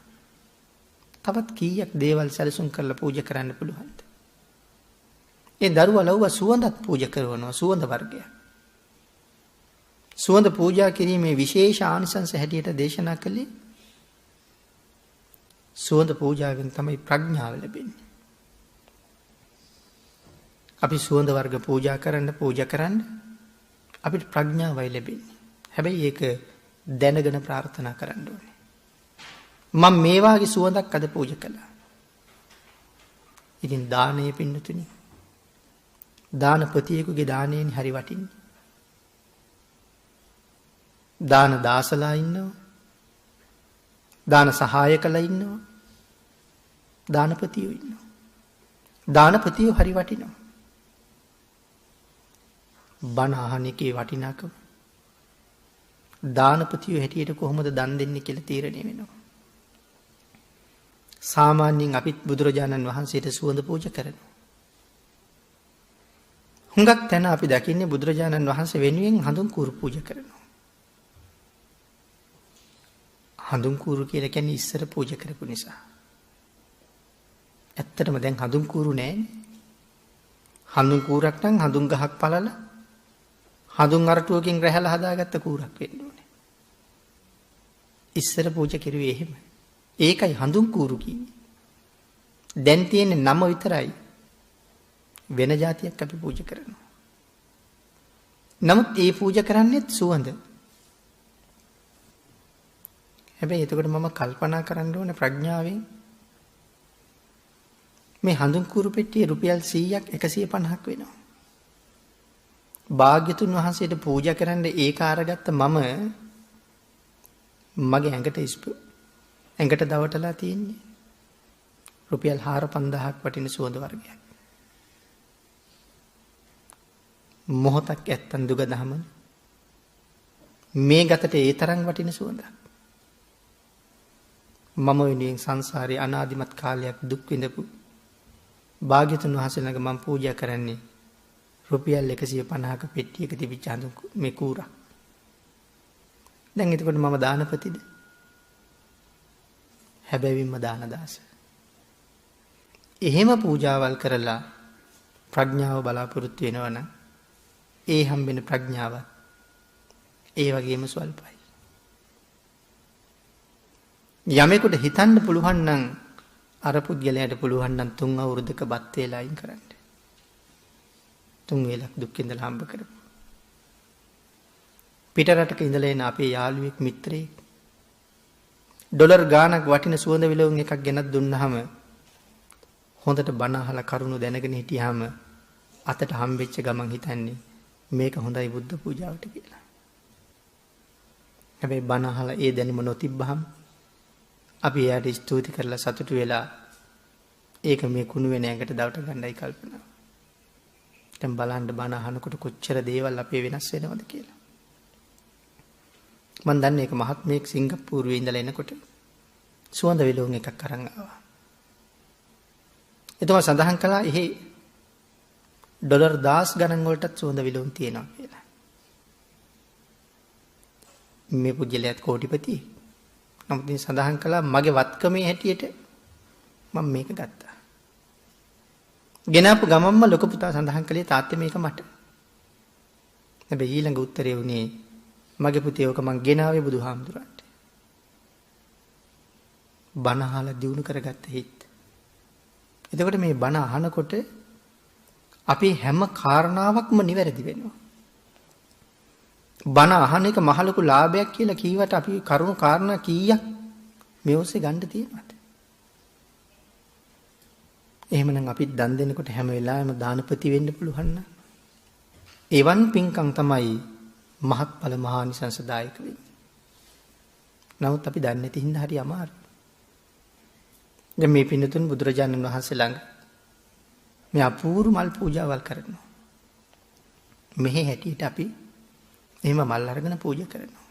තවත් කීයක් දේවල් සැලසුම් කරලා පූජා කරන්න පුළුවන්ද? ඒ දරුවා ලව්වා සුවඳත් පූජා කරනවා සුවඳ වර්ගයක්. සුවඳ පූජා කිරීමේ විශේෂ ආනිසංස හැටියට දේශනා කළේ සුවඳ පූජාවෙන් තමයි ප්‍රඥාව ලැබෙන්නේ. අපි සුවඳ වර්ග පූජා කරන්න අපිට ප්‍රඥාවයි ලැබෙන්නේ. හැබැයි ඒක දැනගෙන ප්‍රාර්ථනා කරන්න ඕනේ. මම මේ වාගේ සුවඳක් අද පූජා කළා. ඉතින් දානයේ පින්නතුනි. දානපතියෙකුගේ දානයෙන් හරි වටින්නේ. දාන දාසලා ඉන්නවා. දාන සහායකලා ඉන්නවා. දානපතියෝ ඉන්නවා. දානපතියෝ හරි වටිනවා. බණ අහන එකේ වටිනාකම දානපතියෝ හැටියට කොහොමද දන් දෙන්නේ කියලා තීරණය වෙනවා. සාමාන්‍යයෙන් අපිත් බුදුරජාණන් වහන්සේට සුවඳ පූජා කරනවා. හුඟක් තැන අපි දකින්නේ බුදුරජාණන් වහන්සේ වෙනුවෙන් හඳුන් කූරු පූජා කරනවා. හඳුන් කූරු කියලා කියන්නේ ඉස්සර පූජා කරපු නිසා. ඇත්තටම දැන් හඳුන් කූරු නැහැනේ. හඳුන් කූරක් නම් හඳුන් ගහක් පළලා හඳුන් අරටුවකින් රැහැලා හදාගත්ත කූරක් වෙන්න ඕනේ. ඉස්සර පූජා කරුවේ එහෙම. ඒකයි හඳුන් කූරු කියන්නේ. දැන් තියෙන්නේ නම විතරයි. වෙන જાතියක් අපි පූජා කරනවා. නමුත් ඒ පූජා කරන්නේත් සුවඳ. හැබැයි එතකොට මම කල්පනා කරන්න ඕනේ ප්‍රඥාවෙන් මේ හඳුන් කූරු පෙට්ටියේ රුපියල් 100ක් 150ක් වෙනවා. භාග්‍යතුන් වහන්සේට පූජා කරන්න ඒක අරගත්ත මම මගේ ඇඟට දවටලා තියෙන්නේ රුපියල් 4-5000ක් වටින සුවඳ වර්ගයක්. මොහොතක් ඇත්තන් දුක දහම මේ ගතට ඒ තරම් වටින සුවඳක්. මම වෙනුවෙන් සංසාරේ අනාදිමත් කාලයක් දුක් විඳපු භාග්‍යතුන් වහන්සේ ළඟ මම පූජා කරන්නේ රුපියල් 150ක පෙට්ටියක තිබිච්ච හඳුන් මේ කූරක්. දැන් එතකොට මම දානපතිද? හැබැයිම දාන දාස. එහෙම පූජාවල් කරලා ප්‍රඥාව බලාපොරොත්තු වෙනවනම් ඒ හම්බෙන ප්‍රඥාව ඒ වගේම ස්වල්පයි. යමෙකුට හිතන්න පුළුවන් නම් අර පුද්ගලයාට පුළුවන් නම් 3 අවුරුද්දක බත් වේලා අයින් කරන්න. 3 වේලක් දුක් විඳලා හම්බ කරපු. පිට රටක ඉඳලා එන අපේ යාළුවෙක් මිත්‍රයෙක් ඩොලර් ගාණක් වටින සුවඳ විලවුන් එකක් ගෙනත් දුන්නාම හොඳට බණ අහලා කරුණු දැනගෙන හිටියාම අතට හම්බෙච්ච ගමන් හිතන්නේ මේක හොඳයි බුද්ධ පූජාවට කියලා. හැබැයි බණ අහලා ඒ දැනුම නොතිබ්බහම අපි එයාට ස්තුති කරලා සතුටු වෙලා ඒක මේ කුණු වෙන ඇඟට දවට ගන්නයි කල්පනා. දැන් බලන්න බණ අහනකොට කොච්චර දේවල් අපේ වෙනස් වෙනවද කියලා. මම දන්නේ ඒක මහත්මයෙක් සිංගප්පූරුවේ ඉඳලා එනකොට සුවඳ විලවුන් එකක් අරන් ආවා. එතකොට සඳහන් කළා එහි ඩොලර් 10 ගණන් වලටත් සුවඳ විලවුන් තියෙනවා කියලා. මේ පුජ්‍යලයක් කෝටිපති. නමුත් මේ සඳහන් කළා මගේ වත්කමේ හැටියට මම මේක ගත්තා. ගෙනාපු ගමම්ම ලොකු පුතා සඳහන් කළේ තාත්තේ මේක මට. හැබැයි ඊළඟ උත්තරේ වුණේ මගේ පුතේ ඔක මං ගෙනාවේ බුදුහාමුදුරන්ට. බණ අහලා දිනු කරගත්ත හිත්. එතකොට මේ බණ අහනකොට අපේ හැම කාරණාවක්ම නිවැරදි වෙනවා. බණ අහන එක මහ ලොකු ලාභයක් කියලා කීවට අපි කරුණු කාරණා කීයක් මේ ඔස්සේ ගන්න තියෙනවද? එහෙමනම් අපි දන් දෙනකොට හැම වෙලාවෙම දානපති වෙන්න පුළුවන් නම් එවන් පින්කම් තමයි මහත්ඵල මහානිසංසදායක වෙන්නේ. නමුත් අපි දන්නේ නැති හින්දා හරි අමාරුයි. දැන් මේ පින්නතුන් බුදුරජාණන් වහන්සේ ළඟ මේ අපූර්ව මල් පූජාවල් කරනවා. මෙහි හැටියට අපි එහෙම මල් අරගෙන පූජා කරනවා.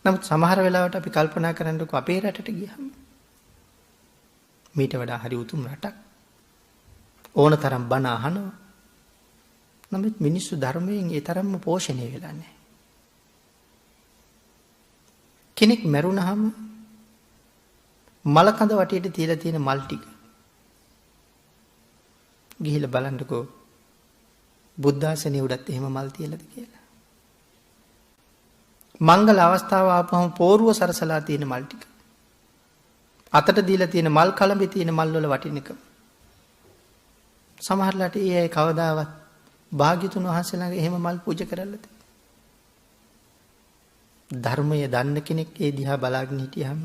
නමුත් සමහර වෙලාවට අපි කල්පනා කරන්නකො අපේ රටට ගියහම මීට වඩා හරි උතුම් රටක් ඕන තරම් බණ අහනවා. නමුත් මිනිස්සු ධර්මයෙන් ඒ තරම්ම පෝෂණය වෙලා නැහැ. කෙනෙක් මැරුණහම මල කඳ වටේට තියලා තියෙන මල් ටික ගිහිල්ලා බලන්නකෝ බුද්ධාසනේ උඩත් එහෙම මල් තියලාද කියලා. මංගල අවස්ථාව ආපුවම පෝරුව සරසලා තියෙන මල් ටික. අතට දීලා තියෙන මල් කලඹේ තියෙන මල් වල වටිනකම. සමහරලාට ඒ අය කවදාවත් භාග්‍යතුන් වහන්සේ ළඟ එහෙම මල් පූජා කරලාද? ධර්මය දන්න කෙනෙක් ඒ දිහා බලාගෙන හිටියහම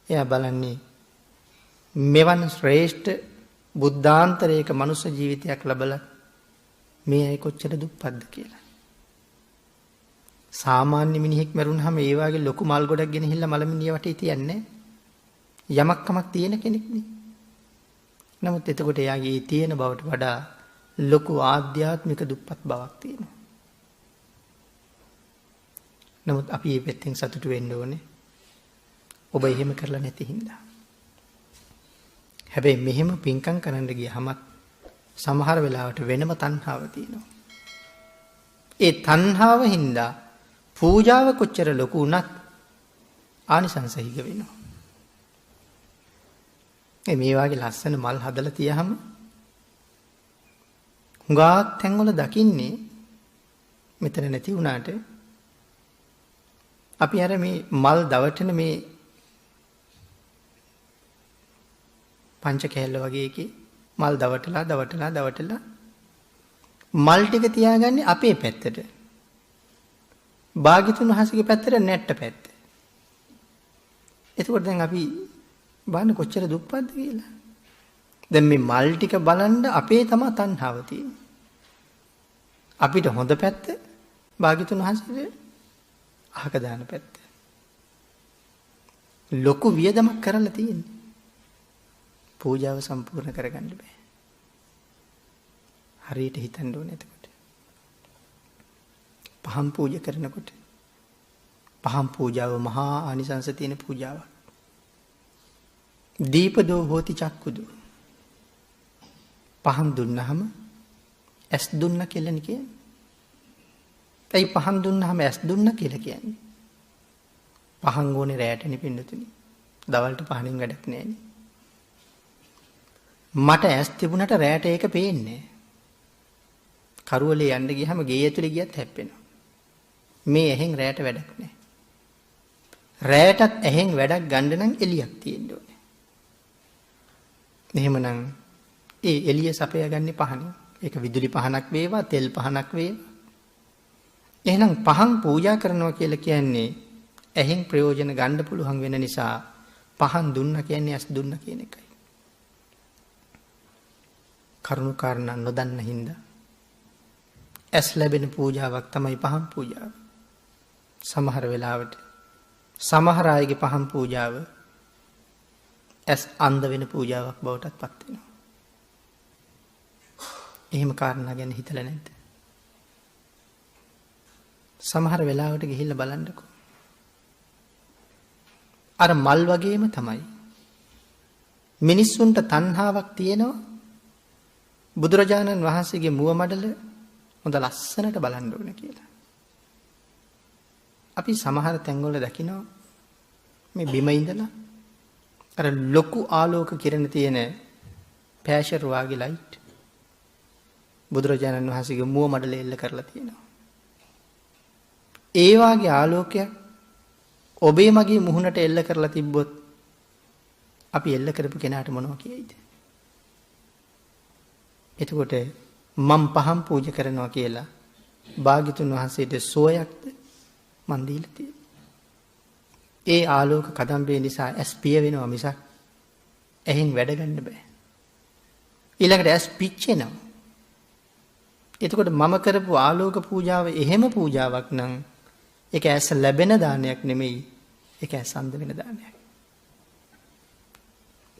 එයා බලන්නේ මෙවන් ශ්‍රේෂ්ඨ බුද්ධාන්තරයක මනුස්ස ජීවිතයක් ලැබලා මේ අය කොච්චර දුප්පත්ද කියලා. සාමාන්‍ය මිනිහෙක් මරුණාම ඒ වගේ ලොකු මල් ගොඩක් ගෙනහිල්ලා මලමිනිය වටේ තියන්නේ යමක් කමක් තියෙන කෙනෙක් නේ. නමුත් එතකොට එයාගේ තියෙන බවට වඩා ලොකු ආධ්‍යාත්මික දුප්පත් බවක් තියෙනවා. නමුත් අපි මේ පැත්තෙන් සතුටු වෙන්න ඕනේ. ඔබ එහෙම කරලා නැති හින්දා. හැබැයි මෙහෙම පින්කම් කරන්න ගියහම සමහර වෙලාවට වෙනම තණ්හාව තියෙනවා. ඒ තණ්හාව හින්දා පූජාව කොච්චර ලොකු වුණත් ආනිසංස හිග වෙනවා. මේ වගේ ලස්සන මල් හදලා තියහම හුඟක් තැන්වල දකින්නේ මෙතන නැති වුණාට අපි අර මේ මල් දවටන මේ පංච කෑල්ල වගේ එකේ මල් දවටලා මල් ටික තියාගන්නේ අපේ පැත්තට. භාග්‍යතුන් වහන්සේගේ පැත්තට නැට්ට පැත්ත. එතකොට දැන් අපි බලන්න කොච්චර දුප්පත්ද කියලා. දැන් මේ මල් ටික බලන්න අපේ තමයි තණ්හාව තියෙන්නේ. අපිට හොඳ පැත්ත භාග්‍යතුන් වහන්සේට අහක දාන පැත්ත. ලොකු වියදමක් කරලා තියෙන්නේ. පූජාව සම්පූර්ණ කරගන්න බෑ. හරියට හිතන්න ඕනේ එතකොට. පහන් පූජා කරනකොට පහන් පූජාව මහා ආනිසංස තියෙන පූජාවක්. දීපදෝ හෝති චක්කුදෝ. පහන් දුන්නහම ඇස් දුන්න කියලා කියන්නේ. ඇයි පහන් දුන්නහම ඇස් දුන්න කියලා කියන්නේ? පහන් ඕනේ රැටනේ පින්නතුනි. දවල්ට පහනින් වැඩක් නෑනේ. මට ඇස් තිබුණට රැට ඒක පේන්නේ. කරුවලේ යන්න ගියහම ගේ ඇතුලේ ගියත් හැප්පෙනවා. මේ ඇහෙන් රැට වැඩක් නෑ. රැටත් ඇහෙන් වැඩක් ගන්න නම් එළියක් තියෙන්න ඕනේ. එහෙමනම් ඒ එළිය සපයාගන්නේ පහනින්. ඒක විදුලි පහනක් වේවා, තෙල් පහනක් වේවා. එහෙනම් පහන් පූජා කරනවා කියලා කියන්නේ ඇහෙන් ප්‍රයෝජන ගන්න පුළුවන් වෙන නිසා පහන් දුන්න කියන්නේ ඇස් දුන්න කියන එකයි. කරුණු කාරණා නොදන්න හින්දා ඇස් ලැබෙන පූජාවක් තමයි පහන් පූජාව. සමහර වෙලාවට සමහර අයගේ පහන් පූජාව ඇස් අන්ධ වෙන පූජාවක් බවටත් පත් වෙනවා. එහෙම කාරණා ගැන හිතලා නැද්ද? සමහර වෙලාවට ගිහිල්ලා බලන්නකෝ. අර මල් වගේම තමයි මිනිස්සුන්ට තණ්හාවක් තියෙනවා. බුදුරජාණන් වහන්සේගේ මුව මඩල හොඳ ලස්සනට බලන්න ඕන කියලා. අපි සමහර තැන්වල දකිනවා මේ බිම ඉඳලා අර ලොකු ආලෝක කිරණ තියෙන පෑෂර් වාගේ ලයිට් බුදුරජාණන් වහන්සේගේ මුව මඩල එල්ල කරලා තියෙනවා. ඒ වාගේ ආලෝකයක් ඔබේ මගේ මුහුණට එල්ල කරලා තිබ්බොත් අපි එල්ල කරපු කෙනාට මොනවා කියයිද? එතකොට මම පහන් පූජා කරනවා කියලා භාග්‍යතුන් වහන්සේට සෝයක්ද මන් දීලා තියෙන්නේ. ඒ ආලෝක කදම්බේ නිසා ඇස් පිය වෙනවා මිසක් ඇහෙන් වැඩ ගන්න බෑ. ඊළඟට ඇස් පිච්චෙනවා. එතකොට මම කරපු ආලෝක පූජාව එහෙම පූජාවක් නම් ඒක ඇස ලැබෙන දානයක් නෙමෙයි. ඒක ඇස අන්ධ වෙන දානයක්.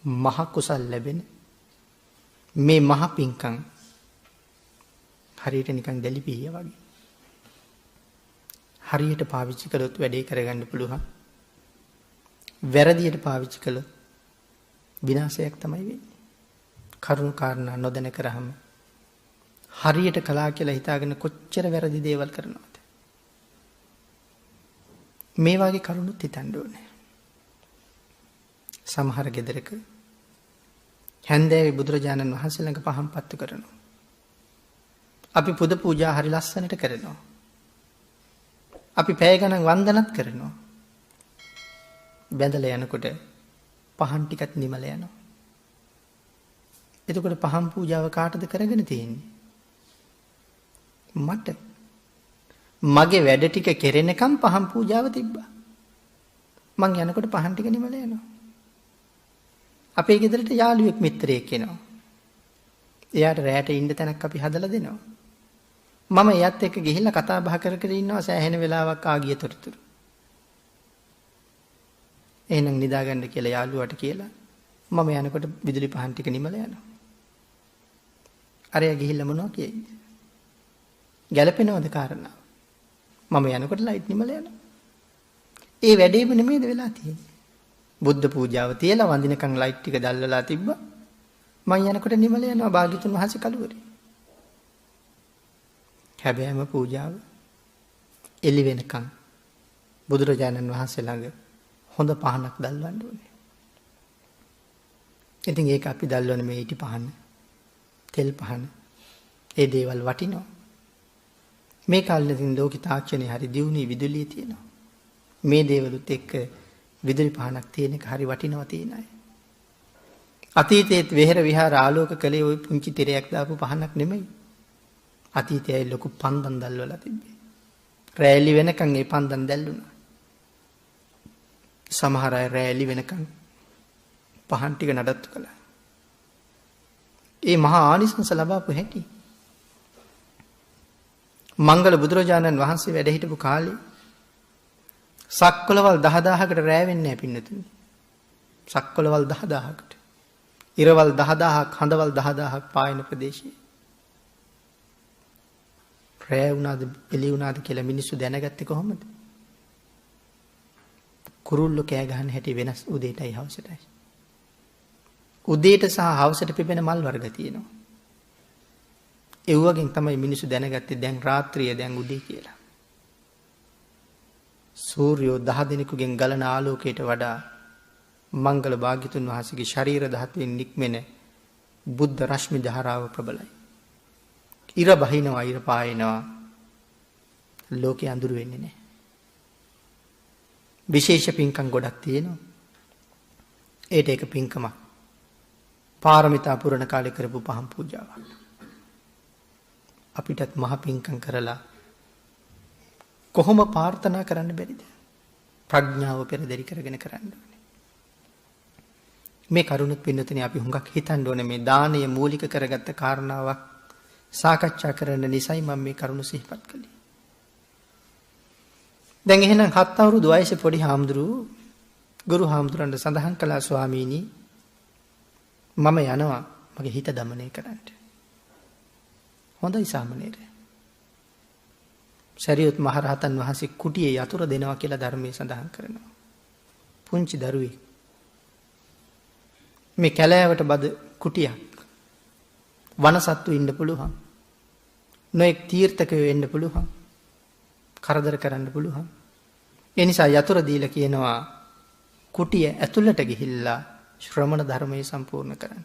මහ කුසල් ලැබෙන මේ මහ පිංකම් හරියට නිකන් දැලිපිය වගේ. හරියට පාවිච්චි කළොත් වැඩේ කරගන්න පුළුවන්. වැරදියට පාවිච්චි කළොත් විනාශයක් තමයි වෙන්නේ. කරුණු කාරණා නොදැන කරාම හරියට කළා කියලා හිතාගෙන කොච්චර වැරදි දේවල් කරනවද? මේ වගේ කරුණුත් හිතන්න ඕනේ. සමහර ගෙදරක හැන්දෑවේ බුදුරජාණන් වහන්සේ ළඟ පහන් පත්තු කරනවා. අපි පුද පූජා හරි ලස්සනට කරනවා. අපි පැය ගණන් වන්දනත් කරනවා. බැඳලා යනකොට පහන් ටිකත් නිමල යනවා. එතකොට පහන් පූජාව කාටද කරගෙන තියෙන්නේ? මට. මගේ වැඩ ටික කෙරෙනකම් පහන් පූජාව තිබ්බා. මං යනකොට පහන් ටික නිමල යනවා. අපේ ගෙදරට යාළුවෙක් මිත්‍රයෙක් එනවා. එයාට රැයට ඉන්න තැනක් අපි හදලා දෙනවා. මම එයත් එක්ක ගිහිල්ලා කතා බහ කර කර ඉන්නවා සෑහෙන වෙලාවක් ආගිය තොරතුරු. එහෙනම් නිදාගන්න කියලා යාළුවාට කියලා මම යනකොට විදුලි පහන් ටික නිමල යනවා. අරයා ගිහිල්ලා මොනවා කියයිද? ගැලපෙනවද කාරණා? මම යනකොට ලයිට් නිමල යනවා. ඒ වැඩේම නෙමෙයිද වෙලා තියෙන්නේ? බුද්ධ පූජාව තියලා වඳිනකන් ලයිට් ටික දැල්වලා තිබ්බා. මම යනකොට නිමල යනවා භාග්‍යතුන් වහන්සේ කලුවරේ. හැබැයිම පූජාව එළි වෙනකන් බුදුරජාණන් වහන්සේ ළඟ හොඳ පහනක් දැල්වන්න ඕනේ. ඉතින් ඒක අපි දැල්වන මේ ඊටි පහන, තෙල් පහන, ඒ දේවල් වටිනවා. මේ කාලේ ඉතින් ලෝක තාක්ෂණේ හරි දියුණුවේ විදුලිය තියෙනවා. මේ දේවලුත් එක්ක විදුලි පහනක් තියෙන එක හරි වටිනවා තියෙන අය. අතීතයේත් වෙහෙර විහාර ආලෝක කළේ ওই පුංචි තිරයක් දාපු පහනක් නෙමෙයි. අතීතයේ ලොකු පන්දම් දැල්වලා තිබ්බේ. රැලි වෙනකන් ඒ පන්දම් දැල්ලුණා. සමහර අය රැලි වෙනකන් පහන් ටික නඩත්තු කළා. ඒ මහා ආනිසංස ලබාපු හැටි. මංගල බුදුරජාණන් වහන්සේ වැඩ හිටපු කාලේ සක්වලවල් 10000කට රැ වෙන්නේ නැහැ පින්නතුනි. සක්වලවල් 10000කට. ඉරවල් 10000ක්, හඳවල් 10000ක් පායන ප්‍රදේශයේ. රැ වුණාද, එළි වුණාද කියලා මිනිස්සු දැනගත්තේ කොහොමද? කුරුල්ලෝ කෑ ගහන හැටි වෙනස් උදේටයි හවසටයි. උදේට සහ හවසට පිපෙන මල් වර්ග තියෙනවා. ඒ වගේන් තමයි මිනිස්සු දැනගත්තේ දැන් රාත්‍රිය දැන් උදේ කියලා. සූර්යෝ 10 දිනකගෙන් ගලන ආලෝකයට වඩා මංගල භාග්‍යතුන් වහන්සේගේ ශරීර ධාතුවෙන් නික්මෙන බුද්ධ රශ්මි ධාරාව ප්‍රබලයි. ඉර බහිනවා, ඉර පායනවා. ලෝකේ අඳුර වෙන්නේ නැහැ. විශේෂ පින්කම් ගොඩක් තියෙනවා. ඒට එක පින්කමක්. පාරමිතා පුරණ කාලේ කරපු පහන් පූජාවක්. අපිටත් මහ පින්කම් කරලා කොහොම ප්‍රාර්ථනා කරන්න බැරිද? ප්‍රඥාව පෙරදරි කරගෙන කරන්න ඕනේ. මේ කරුණුත් පින්නතුනේ අපි හුඟක් හිතන්න ඕනේ. මේ දානය මූලික කරගත්ත කාරණාවක් සාකච්ඡා කරන්න නිසයි මම මේ කරුණ සිහිපත් කළේ. දැන් එහෙනම් 7 අවුරුදු වයසේ පොඩි හාමුදුරුවෝ ගුරු හාමුදුරන්ට සඳහන් කළා ස්වාමීනි මම යනවා මගේ හිත දමනය කරන්න. හොඳයි සාමණේර. සරියුත් මහරහතන් වහන්සේ කුටියේ යතුරු දෙනවා කියලා ධර්මයේ සඳහන් කරනවා. පුංචි දරුවෙක් මේ කැලෑවට බද කුටියක් වනසත්තු ඉන්න පුළුවන්. නොඑක් තීර්ථකයෝ එන්න පුළුවන්. කරදර කරන්න පුළුවන්. ඒ නිසා යතුරු දීලා කියනවා කුටිය ඇතුළට ගිහිල්ලා ශ්‍රමණ ධර්මයේ සම්පූර්ණ කරන්න.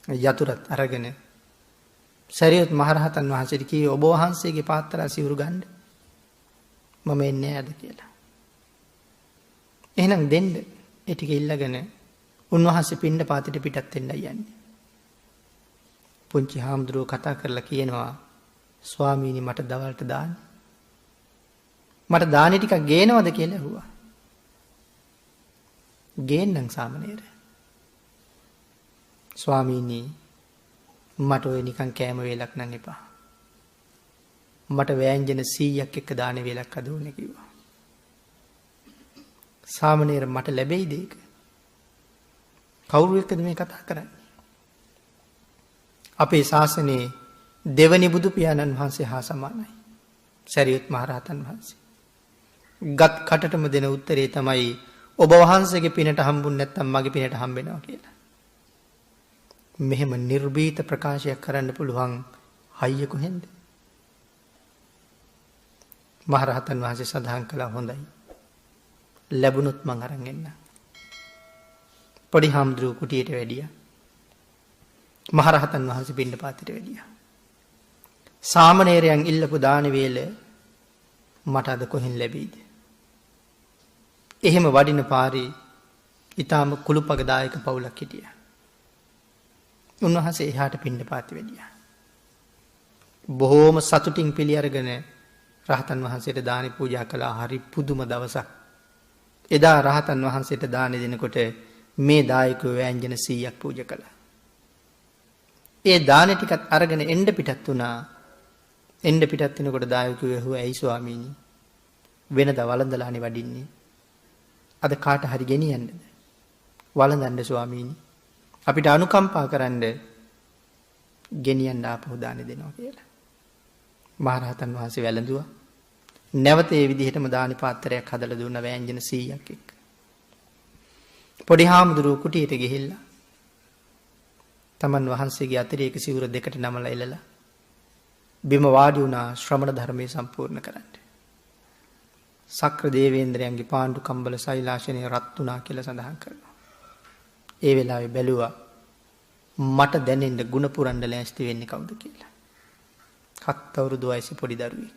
යතුරුත් අරගෙන සරියුත් මහරහතන් වහන්සේට කිව්වේ ඔබ වහන්සේගේ පාත්‍රය සිවුරු ගන්න. මම එන්නේ නැද්ද කියලා. එහෙනම් දෙන්න. ඒ ටික ඉල්ලගෙන උන්වහන්සේ පින්න පාතිට පිටත් වෙන්නයි යන්නේ. පුංචි හාමුදුරුවෝ කතා කරලා කියනවා ස්වාමීනි මට දවල්ට දාන්න. මට දානි ටිකක් ගේනවද කියලා ඇහුවා. ගේන්නම් සාමණේර. ස්වාමීනි මට ඔය නිකන් කෑම වේලක් නම් එපා. මට වෑංජන 100ක් එක්ක දාන වේලක් අද ඕනේ කිව්වා. සාමණේර මට ලැබෙයිද ඒක? කවුරු එක්කද මේ කතා කරන්නේ? අපේ ශාසනයේ දෙවනි බුදු පියාණන් වහන්සේ හා සමානයි. සරියුත් මහරහතන් වහන්සේ. ගත් කටටම දෙන උත්තරේ තමයි ඔබ වහන්සේගේ පිනට හම්බුනේ නැත්නම් මගේ පිනට හම්බෙනවා කියලා. මෙහෙම නිර්භීත ප්‍රකාශයක් කරන්න පුළුවන් හයිය කොහෙන්ද? මහරහතන් වහන්සේ සඳහන් කළා හොඳයි. ලැබුණොත් මං අරන් එන්න. පොඩි හාමුදුරුවෝ කුටියට වැඩියා. මහරහතන් වහන්සේ පිණ්ඩපාතයට වැඩියා. සාමණේරයන් ඉල්ලපු දාන වේල මට අද කොහෙන් ලැබෙයිද? එහෙම වඩින පාරේ ඊටාම කුළුපගදායක පවුලක් හිටියා. උන්වහන්සේ එහාට පිණ්ඩපාතේ වැඩියා. බොහෝම සතුටින් පිළි අරගෙන රහතන් වහන්සේට දානි පූජා කළා. හරි පුදුම දවසක්. එදා රහතන් වහන්සේට දානි දෙනකොට මේ දායකයෝ වෑංජන 100ක් පූජා කළා. ඒ දානි ටිකත් අරගෙන එන්න පිටත් වුණා. එන්න පිටත් වෙනකොට දායකයෝ ඇහුවා ඇයි ස්වාමීනි වෙනදා වළඳලානේ වඩින්නේ. අද කාට හරි ගෙනියන්නද? වළඳන්න ස්වාමීනි. අපිට අනුකම්පා කරන්න ගෙනියන්න ආපහු දානි දෙනවා කියලා. මහරහතන් වහන්සේ වැළඳුවා. නැවත ඒ විදිහටම දානි පාත්‍රයක් හදලා දුන්න වෑංජන 100ක් එක්ක. පොඩි හාමුදුරුවෝ කුටියට ගිහිල්ලා තමන් වහන්සේගේ අතිරේක සිවුර දෙකට නමලා එලලා බිම වාඩි වුණා ශ්‍රමණ ධර්මයේ සම්පූර්ණ කරන්න. සක්‍ර දේවේන්ද්‍රයන්ගේ පාණ්ඩු කම්බල සෛලාශනය රත් වුණා කියලා සඳහන් කරනවා. ඒ වෙලාවේ බැලුවා මට දැනෙන්න ಗುಣ පුරන්න ලෑස්ති වෙන්නේ කවුද කියලා. 7 අවුරුදු වයසේ පොඩි දරුවෙක්.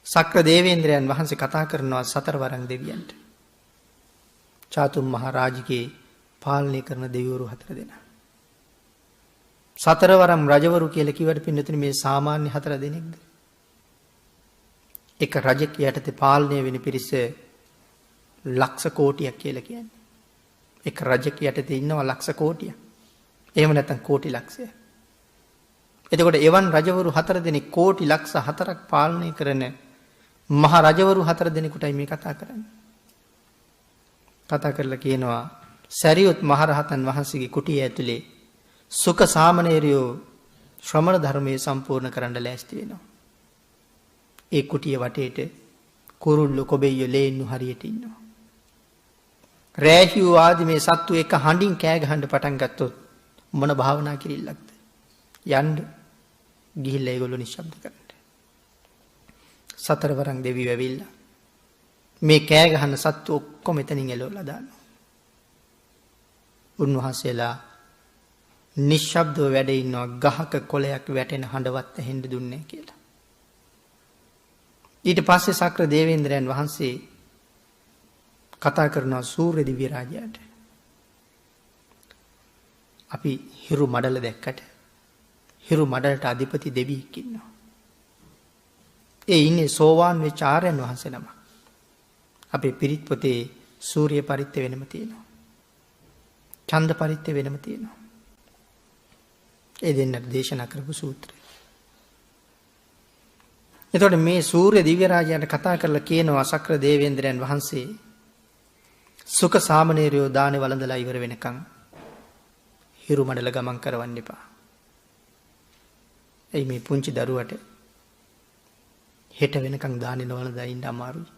සක්‍ර දේවේන්ද්‍රයන් වහන්සේ කතා කරනවා සතරවරන් දෙවියන්ට. චාතුම් මහ රාජිකේ පාලනය කරන දෙවිවරු 4 දෙනා. සතරවරම් රජවරු කියලා කිව්වට පින්නතුනි මේ සාමාන්‍ය 4 දෙනෙක්ද? එක රජෙක් යටතේ පාලනය වෙන පිරිස ලක්ෂ කෝටියක් කියලා කියන්නේ. එක රජෙක් යටතේ ඉන්නවා ලක්ෂ කෝටියක්. එහෙම නැත්නම් කෝටි ලක්ෂයක්. එතකොට එවන් රජවරු 4 දෙනෙක් කෝටි ලක්ෂ 4ක් පාලනය කරන මහ රජවරු 4 දෙනෙකුටයි මේ කතා කරන්නේ. කතා කරලා කියනවා සරියුත් මහරහතන් වහන්සේගේ කුටිය ඇතුලේ සුඛ සාමණේරයෝ ශ්‍රමණ ධර්මයේ සම්පූර්ණ කරන්න ලෑස්ති වෙනවා. ඒ කුටිය වටේට කුරුල්ලෝ කොබෙයියෝ ලේන්නු හරියට ඉන්නවා. රෑහියෝ ආදී මේ සත්තු එක හඬින් කෑ ගහන්න පටන් ගත්තොත් මොන භාවනා කිරිල්ලක්ද? යන්න ගිහිල්ලා ඒගොල්ලෝ නිශ්ශබ්ද කරන්න. සතරවරන් දෙවියෝ ඇවිල්ලා මේ කෑ ගහන සත්තු ඔක්කොම එතනින් එලවලා දානවා. උන්වහන්සේලා නිශ්ශබ්දව වැඩ ඉන්නවා ගහක කොළයක් වැටෙන හඬවත් ඇහෙන්න දුන්නේ කියලා. ඊට පස්සේ සක්‍ර දේවේන්ද්‍රයන් වහන්සේ කතා කරනවා සූර්ය දිව්‍ය රාජයාට. අපි හිරු මඩල දැක්කට හිරු මඩලට අධිපති දෙවියෙක් ඉන්නවා. ඒ ඉන්නේ සෝවාන් වෙච්ච ආර්යයන් වහන්සේ නමක්. අපේ පිරිත් පොතේ සූර්ය පරිත්‍ත වෙනම තියෙනවා. ඡන්ද පරිත්‍ත වෙනම තියෙනවා. ඒ දෙන්නට දේශනා කරපු සූත්‍රය. එතකොට මේ සූර්ය දිව්‍ය රාජයාට කතා කරලා කියනවා සක්‍ර දේවේන්ද්‍රයන් වහන්සේ සුඛ සාමණේරයෝ දානේ වළඳලා ඉවර වෙනකන් හිරු මඩල ගමන් කරවන්න එපා. එයි මේ පුංචි දරුවට හෙට වෙනකන් දානේ නොවළඳා ඉන්න අමාරුයි.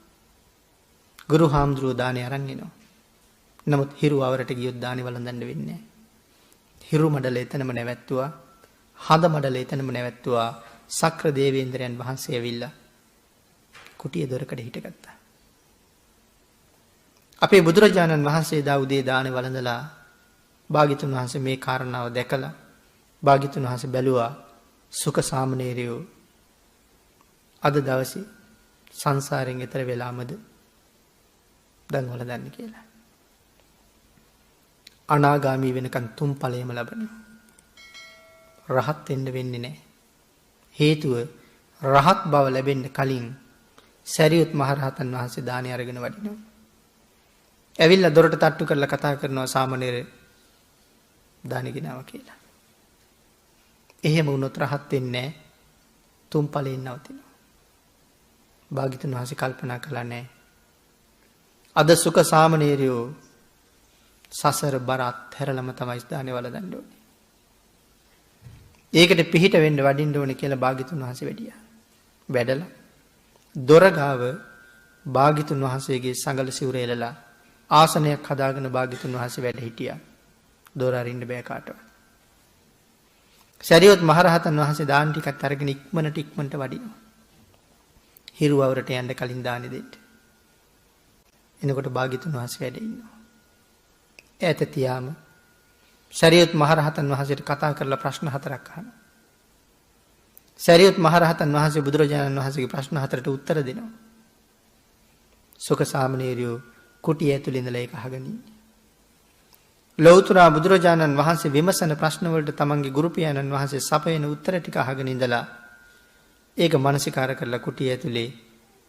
ගුරු හාමුදුරුවෝ දානේ අරන් එනවා. නමුත් හිරු අවරට ගියොත් දානේ වළඳන්න වෙන්නේ නැහැ. හිරු මඩල එතනම නැවැත්තුවා. හඳ මඩල එතනම නැවැත්තුවා. සක්‍ර දේවේන්ද්‍රයන් වහන්සේ ඇවිල්ලා කුටිය දොරකඩ හිටගත්තා. අපේ බුදුරජාණන් වහන්සේ දා උදේ දානේ වළඳලා භාග්‍යතුන් වහන්සේ මේ කාරණාව දැකලා භාග්‍යතුන් වහන්සේ බැලුවා සුඛ සාමණේරයෝ අද දවසේ සංසාරයෙන් එතර වෙලාමද දැන් වළඳන්නේ කියලා. අනාගාමී වෙනකන් තුන් ඵලයේම ලබනවා. රහත් වෙන්න වෙන්නේ නැහැ. හේතුව රහත් බව ලැබෙන්න කලින් සරියුත් මහරහතන් වහන්සේ දානේ අරගෙන වඩිනවා. ඇවිල්ලා දොරට තට්ටු කරලා කතා කරනවා සාමණේර දානේ ගෙනාවා කියලා. එහෙම වුණොත් රහත් වෙන්නේ නැහැ. තුන් ඵලයෙන් නවතිනවා. භාග්‍යතුන් වහන්සේ කල්පනා කළා නෑ. අද සුඛ සාමණේරයෝ සසර බර අත්හැරලම තමයි ස්ථානේ වළඳන්න ඕනේ. ඒකට පිහිට වෙන්න වඩින්න ඕනේ කියලා භාග්‍යතුන් වහන්සේ වැඩියා. වැඩලා දොර ගාව භාග්‍යතුන් වහන්සේගේ සඟල සිවුර එලලා ආසනයක් හදාගෙන භාග්‍යතුන් වහන්සේ වැඩ හිටියා. දොර අරින්න බෑ කාටවත්. සරියොත් මහරහතන් වහන්සේ දාන ටිකක් අරගෙන ඉක්මනට වඩිනවා. හිරුවවරට යන්න කලින් දානෙ දෙන්න. එනකොට භාග්‍යතුන් වහන්සේ වැඩ ඉන්නවා. ඈත තියාම සරියොත් මහරහතන් වහන්සේට කතා කරලා ප්‍රශ්න 4ක් අහනවා. සරියොත් මහරහතන් වහන්සේ බුදුරජාණන් වහන්සේගේ ප්‍රශ්න 4ට උත්තර දෙනවා. සුඛ සාමණේරයෝ කුටිය ඇතුළේ ඉඳලා ඒක අහගෙන ඉන්නේ. ලෞතර බුදුරජාණන් වහන්සේ විමසන ප්‍රශ්න වලට තමන්ගේ ගුරු පියාණන් වහන්සේ සපයන උත්තර ටික අහගෙන ඉඳලා ඒක මානසිකාර කරලා කුටිය ඇතුලේ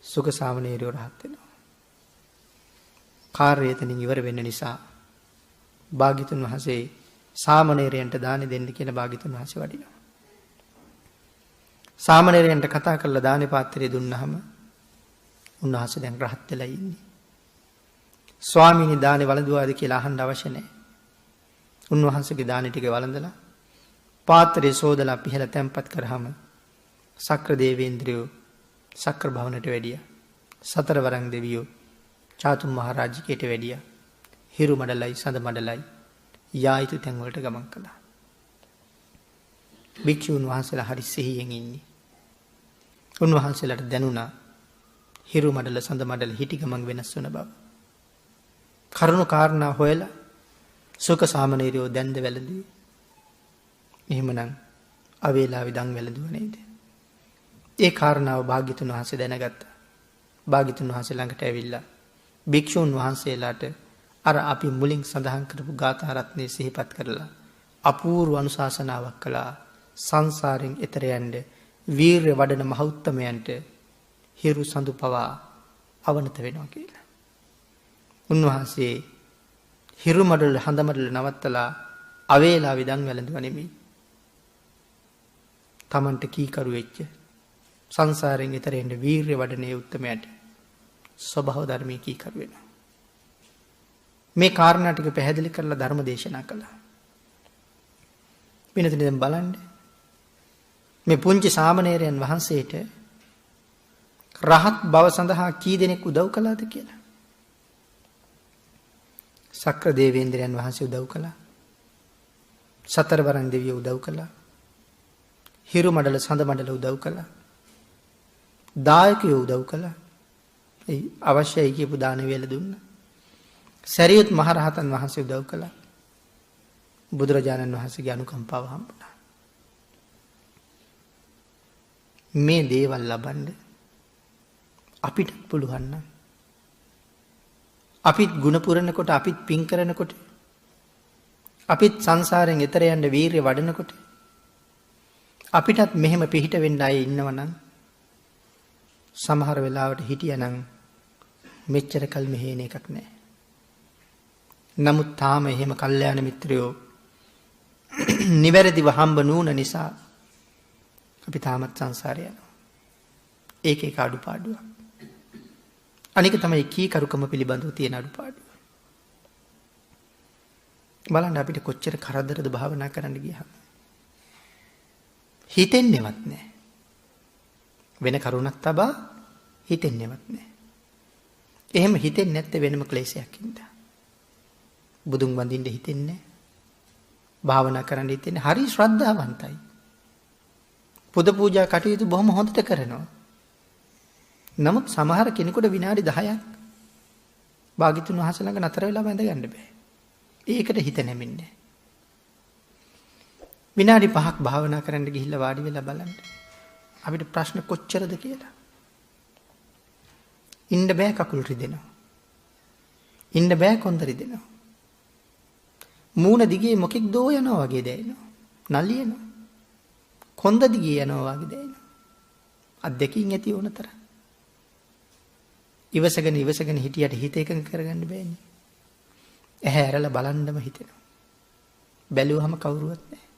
සුඛ සාමණේරයෝ රහත් වෙනවා. කාර්යය එතනින් ඉවර වෙන්න නිසා භාග්‍යතුන් වහන්සේ සාමණේරයන්ට දානි දෙන්න කියලා භාග්‍යතුන් වහන්සේ වඩිනවා. සාමණේරයන්ට කතා කරලා දානේ පාත්‍රය දුන්නාම උන්වහන්සේ දැන් රහත් වෙලා ඉන්නේ. ස්වාමීනි දානේ වළඳුවාද කියලා අහන්න අවශ්‍ය නැහැ. උන්වහන්සේගේ දානේ ටික වළඳලා පාත්‍රය සෝදලා පිහලා තැම්පත් කරාම සක්‍ර දේවේන්ද්‍රයෝ සක්‍ර භවනට වැඩියා. සතරවරන් දෙවියෝ චාතුම් මහරජිකයට වැඩියා. හිරු මඩලයි සඳ මඩලයි යායුතු තැන් වලට ගමන් කළා. භික්ෂුන් වහන්සේලා හරි සිහියෙන් ඉන්නේ. උන්වහන්සේලාට දැනුණා හිරු මඩල සඳ මඩල හිටි ගමන් වෙනස් වෙන බව. කරුණු කාරණා හොයලා සුඛ සාමණේරයෝ දැන්ද වැළඳී. එහෙමනම් අවේලා විදන් වැළඳුව නේද? ඒ කාරණාව භාග්‍යතුන් වහන්සේ දැනගත්තා. භාග්‍යතුන් වහන්සේ ළඟට ඇවිල්ලා භික්ෂුන් වහන්සේලාට අර අපි මුලින් සඳහන් කරපු ගාථා රත්නය සිහිපත් කරලා අපූර්ව අනුශාසනාවක් කළා. සංසාරයෙන් එතර යන්න වීර්ය වඩන මහෞත්තමයන්ට හිරු සඳු පවා අවනත වෙනවා කියලා. උන්වහන්සේ හිරු මඩල හඳ මඩල නවත්තලා අවේලා විදන් වැළඳුව නෙමෙයි. තමන්ට කීකරු වෙච්ච සංසාරයෙන් එතර යන්න වීර්ය වඩනේ උත්තමයට ස්වභාව ධර්මයේ කීකරු වෙනවා. මේ කාරණා ටික පැහැදිලි කරලා ධර්ම දේශනා කළා. වෙනතන දැන් බලන්න මේ පුංචි සාමණේරයන් වහන්සේට රහත් බව සඳහා කී දෙනෙක් උදව් කළාද කියලා. සක්‍ර දේවේන්ද්‍රයන් වහන්සේ උදව් කළා. සතරවරන් දෙවියෝ උදව් කළා. හිරු මඩල සඳ මඩල උදව් කළා. දායකයෝ උදව් කළා. ඒ අවශ්‍යයි කියපු දාන වේල දුන්නා. සරියුත් මහරහතන් වහන්සේ උදව් කළා. බුදුරජාණන් වහන්සේගේ අනුකම්පාව හම්බුණා. මේ දේවල් ලබන්න අපිට පුළුවන් නම් අපිත් ගුණ පුරනකොට අපිත් පින් කරනකොට අපිත් සංසාරයෙන් එතර යන්න වීරිය වඩනකොට අපිටත් මෙහෙම පිහිට වෙන්න අය ඉන්නවනම් සමහර වෙලාවට හිටියනම් මෙච්චර කල් මෙහෙන එකක් නැහැ. නමුත් තාම එහෙම කල්යාණ මිත්‍රයෝ නිවැරදිව හම්බ නුන නිසා අපි තාමත් සංසාරේ යනවා. ඒක අඩුපාඩුවක්. අනික තමයි කීකරුකම පිළිබඳව තියෙන අඩුපාඩුව. බලන්න අපිට කොච්චර කරදරද භාවනා කරන්න ගියහම. හිතෙන්නේවත් නැහැ. වෙන කරුණක් තබා හිතෙන්නේවත් නැහැ. එහෙම හිතෙන්නේ නැත්තේ වෙනම ක්ලේශයක් හින්දා. බුදුන් වඳින්න හිතෙන්නේ භාවනා කරන්න හිතෙන්නේ හරි ශ්‍රද්ධාවන්තයි. පුද පූජා කටයුතු බොහොම හොඳට කරනවා. නමුත් සමහර කෙනෙකුට විනාඩි 10ක් භාග්‍යතුන් වහන්සේ ළඟ නතර වෙලා වැඳ ගන්න බෑ. ඒකට හිත නැමෙන්නේ. විනාඩි 5ක් භාවනා කරන්න ගිහිල්ලා වාඩි වෙලා බලන්න. අපිට ප්‍රශ්න කොච්චරද කියලා. ඉන්න බෑ කකුල් රිදෙනවා. ඉන්න බෑ කොන්ද රිදෙනවා. මූණ දිගේ මොකෙක් දෝ යනවා වගේ දැනෙනවා. නලියනවා. කොන්ද දිගේ යනවා වගේ දැනෙනවා. අත් දෙකින් ඇති වුණතර. ඉවසගෙන හිටියට හිත එකඟ කරගන්න බෑනේ. ඇහැ ඇරලා බලන්නම හිතෙනවා. බැලුවහම කවුරුවත් නැහැ.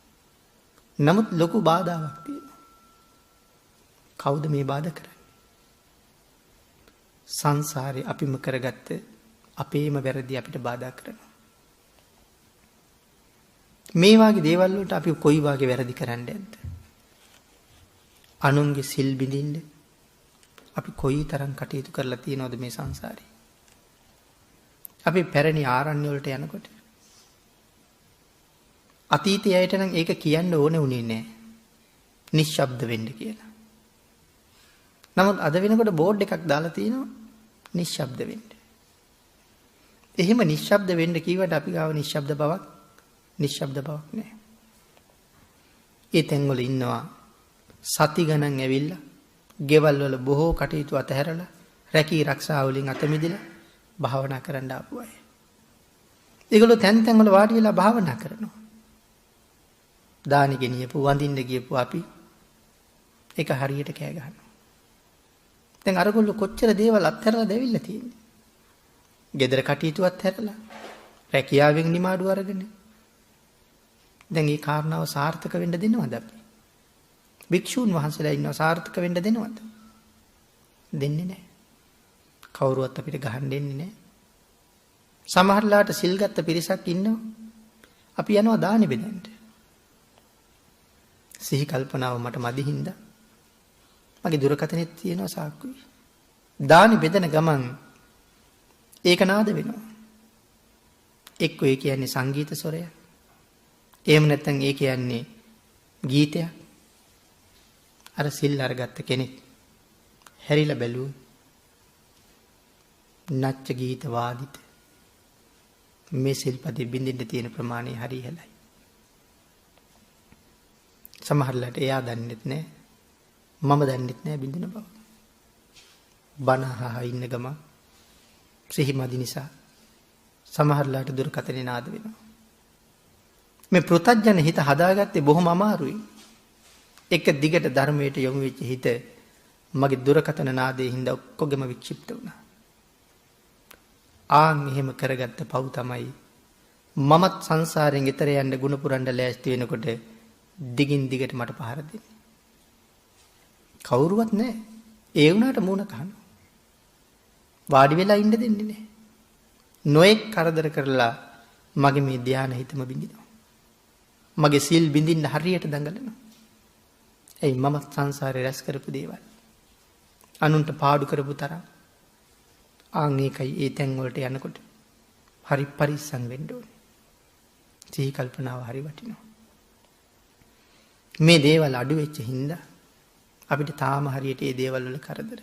නමුත් ලොකු බාධාවක් තියෙනවා. කවුද මේ බාධා කරන්නේ? සංසාරේ අපිම කරගත්ත අපේම වැරදි අපිට බාධා කරනවා. මේ වාගේ දේවල් වලට අපි කොයි වාගේ වැරදි කරන්නේ නැද්ද? අනුන්ගේ සිල් බිඳින්න අපි කොයි තරම් කටයුතු කරලා තියෙනවද මේ සංසාරේ? අපි පැරණි ආරණ්‍ය වලට යනකොට අතීතයේ අයට නම් ඒක කියන්න ඕනේ උනේ නැහැ. නිශ්ශබ්ද වෙන්න කියලා. නමුත් අද වෙනකොට බෝඩ් එකක් දාලා තිනවා නිශ්ශබ්ද වෙන්න. එහෙම නිශ්ශබ්ද වෙන්න කිව්වට අපි ගාව නිශ්ශබ්ද බවක් නැහැ. ඒ තැන්වල ඉන්නවා සති ගණන් ඇවිල්ලා ගෙවල් වල බොහෝ කටයුතු අතහැරලා රැකී ආරක්ෂා වලින් අත මිදලා භාවනා කරන්න ආපු අය. ඒගොල්ලෝ තැන් වල වාඩි වෙලා භාවනා කරනවා. දානි ගෙනියපු වඳින්න ගියපු අපි ඒක හරියට කෑ ගහනවා. දැන් අරගොල්ලෝ කොච්චර දේවල් අත්හැරලා දෙවිල්ලා තියෙන්නේ. ගෙදර කටයුතු අත්හැරලා රැකියාවෙන් නිමාඩු අරගෙන. දැන් මේ කාරණාව සාර්ථක වෙන්න දෙනවද අපි? භික්ෂුන් වහන්සේලා ඉන්නවා සාර්ථක වෙන්න දෙනවද? දෙන්නේ නැහැ. කවුරුවත් අපිට ගහන්න දෙන්නේ නැහැ. සමහරලාට සිල් ගත්ත පිරිසක් ඉන්නවා. අපි යනවා දානි බෙදන්න. සිහි කල්පනාව මට මදි හින්දා මගේ දුරකථනෙත් තියෙනවා සාක්කුයි. දානි බෙදන ගමන් ඒක නාද වෙනවා. එක්ක ඒ කියන්නේ සංගීත ස්වරයක්. එහෙම නැත්නම් ඒ කියන්නේ ගීතයක්. අර සිල් අරගත්ත කෙනෙක් හැරිලා බැලුවොත් නච්ච ගීත වාදිත මේ සිල්පදෙ බින්දින්න තියෙන ප්‍රමාණය හරි ඉහළයි. සමහරලාට එයා දන්නෙත් නැහැ. මම දන්නෙත් නැහැ බින්දින බව. බණ අහලා ඉන්න ගම සිහි මදි නිසා සමහරලාට දුරකථනේ නාද වෙනවා. මේ පෘථග්ජන හිත හදාගත්තේ බොහොම අමාරුයි. එක දිගට ධර්මයට යොමු වෙච්ච හිත මගේ දුරකථන නාදයේ හින්දා ඔක්කොගෙම වික්ෂිප්ත වුණා. ආන් එහෙම කරගත්ත පව් තමයි මමත් සංසාරයෙන් ඈතර යන්න ගුණ පුරන්න ලෑස්ති වෙනකොට දිගින් දිගට මට පහර දෙන්නේ. කවුරුවත් නැහැ. ඒ වුණාට මූණ කහනවා. වාඩි වෙලා ඉන්න දෙන්නේ නැහැ. නොඑක් කරදර කරලා මගේ මේ ධානය හිතම බින්දිනවා. මගේ සිල් බින්දින්න හරියට දඟලනවා. එයි මම සංසාරේ රැස් කරපු දේවල්. අනුන්ට පාඩු කරපු තරම්. ආන් ඒකයි ඒ තැන් වලට යනකොට හරි පරිස්සම් වෙන්න ඕනේ. සිහි කල්පනාව හරි වටිනවා. මේ දේවල් අඩු වෙච්ච හින්දා අපිට තාම හරියට මේ දේවල් වල කරදර.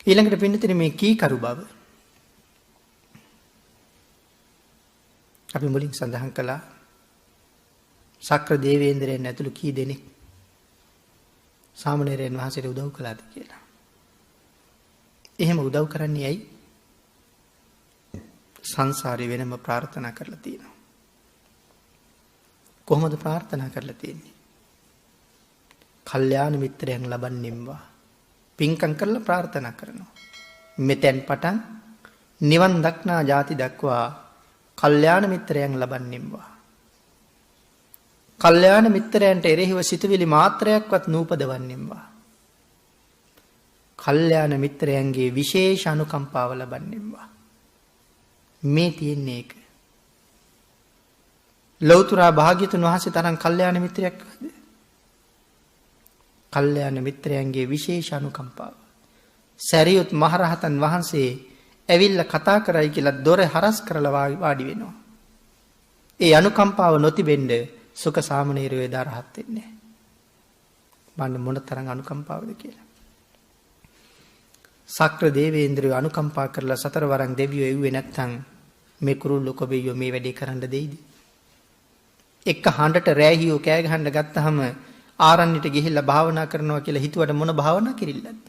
ඊළඟට පින්නතේ මේ කීකරු බව. අපි මුලින් සඳහන් කළා ශක්‍ර දේවේන්ද්‍රයන් ඇතුළු කී දෙනෙක් සාමණේරයන් වහන්සේට උදව් කළාද කියලා. එහෙම උදව් කරන්නේ ඇයි? සංසාරේ වෙනම ප්‍රාර්ථනා කරලා තියෙනවා. කොහොමද ප්‍රාර්ථනා කරලා තියෙන්නේ? කල්යාණ මිත්‍රයන් ලබන්නෙම්වා. පින්කම් කරලා ප්‍රාර්ථනා කරනවා. මෙතෙන් පටන් නිවන් දක්නා ජාති දක්වා කල්යාණ මිත්‍රයන් ලබන්නෙම්වා. කල්යාණ මිත්‍රයන්ට එරෙහිව සිතුවිලි මාත්‍රයක්වත් නූපදවන්නෙම්වා. කල්යාණ මිත්‍රයන්ගේ විශේෂ අනුකම්පාව ලබන්නෙම්වා. මේ තියෙන්නේ ඒක. ලෞතුරා භාග්‍යතුන් වහන්සේ තරම් කල්යාණ මිත්‍රයෙක් වද? කල්යාණ මිත්‍රයන්ගේ විශේෂ අනුකම්පාව. සරියුත් මහරහතන් වහන්සේ ඇවිල්ලා කතා කරයි කියලා දොර හරස් කරලා වාඩි වෙනවා. ඒ අනුකම්පාව නොතිබෙන්න සුඛ සාමණේරයෝ එදා රහත් වෙන්නේ නැහැ. මොන තරම් අනුකම්පාවද කියලා. ශක්‍ර දේවේන්ද්‍රයෝ අනුකම්පා කරලා සතර වරන් දෙවියෝ එව්වේ නැත්නම් මේ කුරුල්ලෝ කොබෙයියෝ මේ වැඩේ කරන්න දෙයිද? එක හඬට රෑහියෝ කෑ ගහන්න ගත්තාම ආරණ්‍යට ගිහිල්ලා භාවනා කරනවා කියලා හිතුවට මොන භාවනා කිරිල්ලක්ද?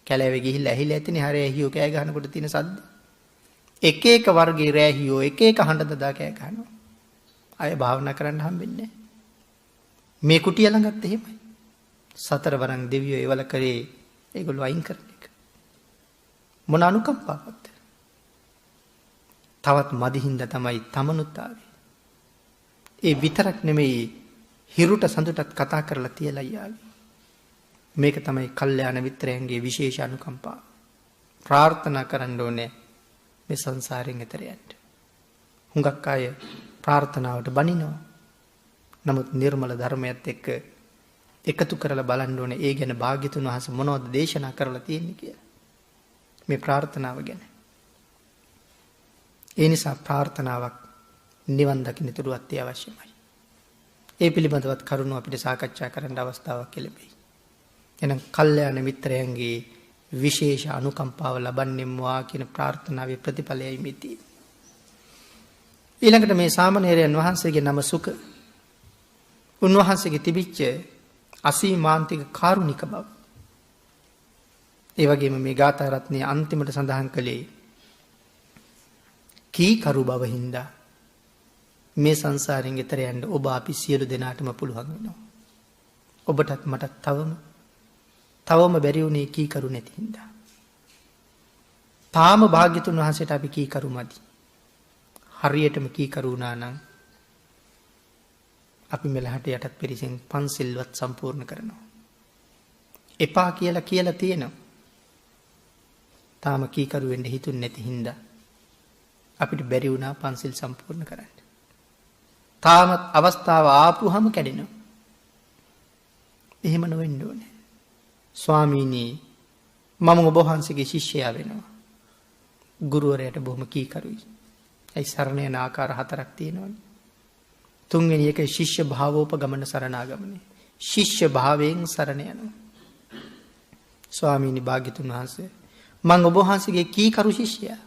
කැලෑවේ ගිහිල්ලා ඇහිලා ඇතිනේ හරෑහියෝ කෑ ගහනකොට තියෙන සද්ද. එක එක වර්ගයේ රෑහියෝ එක එක හඬ දදා කෑ ගහනවා. අය භාවනා කරන්න හම්බෙන්නේ නැහැ. මේ කුටිය ළඟත් එහෙමයි. සතර වරන් දෙවියෝ ඒවල කරේ ඒගොල්ලෝ අයින් කරන එක. මොන අනුකම්පාවක්ද? තවත් මදි හින්දා තමයි තමනුත් ආවේ. ඒ විතරක් නෙමෙයි හිරුට සඳුටත් කතා කරලා තියලා යාවි. මේක තමයි කල්යාණ මිත්‍රයන්ගේ විශේෂ අනුකම්පාව. ප්‍රාර්ථනා කරන්න ඕනේ මේ සංසාරයෙන් එතර යන්න. හුඟක් අය ප්‍රාර්ථනාවට බනිනවා. නමුත් නිර්මල ධර්මයත් එක්ක එකතු කරලා බලන්න ඕනේ ඒ ගැන භාග්‍යතුන් වහන්සේ මොනවද දේශනා කරලා තියෙන්නේ කියලා. මේ ප්‍රාර්ථනාව ගැන. ඒ නිසා ප්‍රාර්ථනාවක් නිවන් දකින්න තුරු අත්‍යවශ්‍යමයි. ඒ පිළිබඳවත් කරුණු අපිට සාකච්ඡා කරන්න අවස්ථාවක් ලැබෙයි. එහෙනම් කල්යාණ මිත්‍රයන්ගේ විශේෂ අනුකම්පාව ලබන්නෙම්වා කියන ප්‍රාර්ථනාවේ ප්‍රතිඵලයයි මේ තියෙන්නේ. ඊළඟට මේ සාමණේරයන් වහන්සේගේ නම සුඛ. උන්වහන්සේගේ තිබිච්ච අසීමාන්තික කාරුණික බව. ඒ වගේම මේ ගාථා රත්නයේ අන්තිමට සඳහන් කළේ කීකරු බව හින්දා මේ සංසාරයෙන් එතර යන්න ඔබ අපි සියලු දෙනාටම පුළුවන් වෙනවා. ඔබටත් මටත් තවම බැරි වුණේ කීකරු නැති හින්දා. තාම භාග්‍යතුන් වහන්සේට අපි කීකරු මදි. හරියටම කීකරු වුණා නම් අපි මෙලහට යටත් පිරිසෙන් පන්සිල්වත් සම්පූර්ණ කරනවා. එපා කියලා තියෙනවා. තාම කීකරු වෙන්න හිතුන්නේ නැති හින්දා අපිට බැරි වුණා පන්සිල් සම්පූර්ණ කරන්න. තාමත් අවස්ථාව ආපුහම කැඩෙනවා. එහෙම නොවෙන්න ඕනේ. ස්වාමීනි මම ඔබ වහන්සේගේ ශිෂ්‍යයා වෙනවා. ගුරුවරයාට බොහොම කීකරුයි. ඒ සරණ යන ආකාර 4ක් තියෙනවානේ. තුන්වෙනි එක ශිෂ්‍ය භාවෝපගමන සරණාගමනේ. ශිෂ්‍ය භාවයෙන් සරණ යනවා. ස්වාමීනි භාග්‍යතුන් වහන්සේ මම ඔබ වහන්සේගේ කීකරු ශිෂ්‍යයා.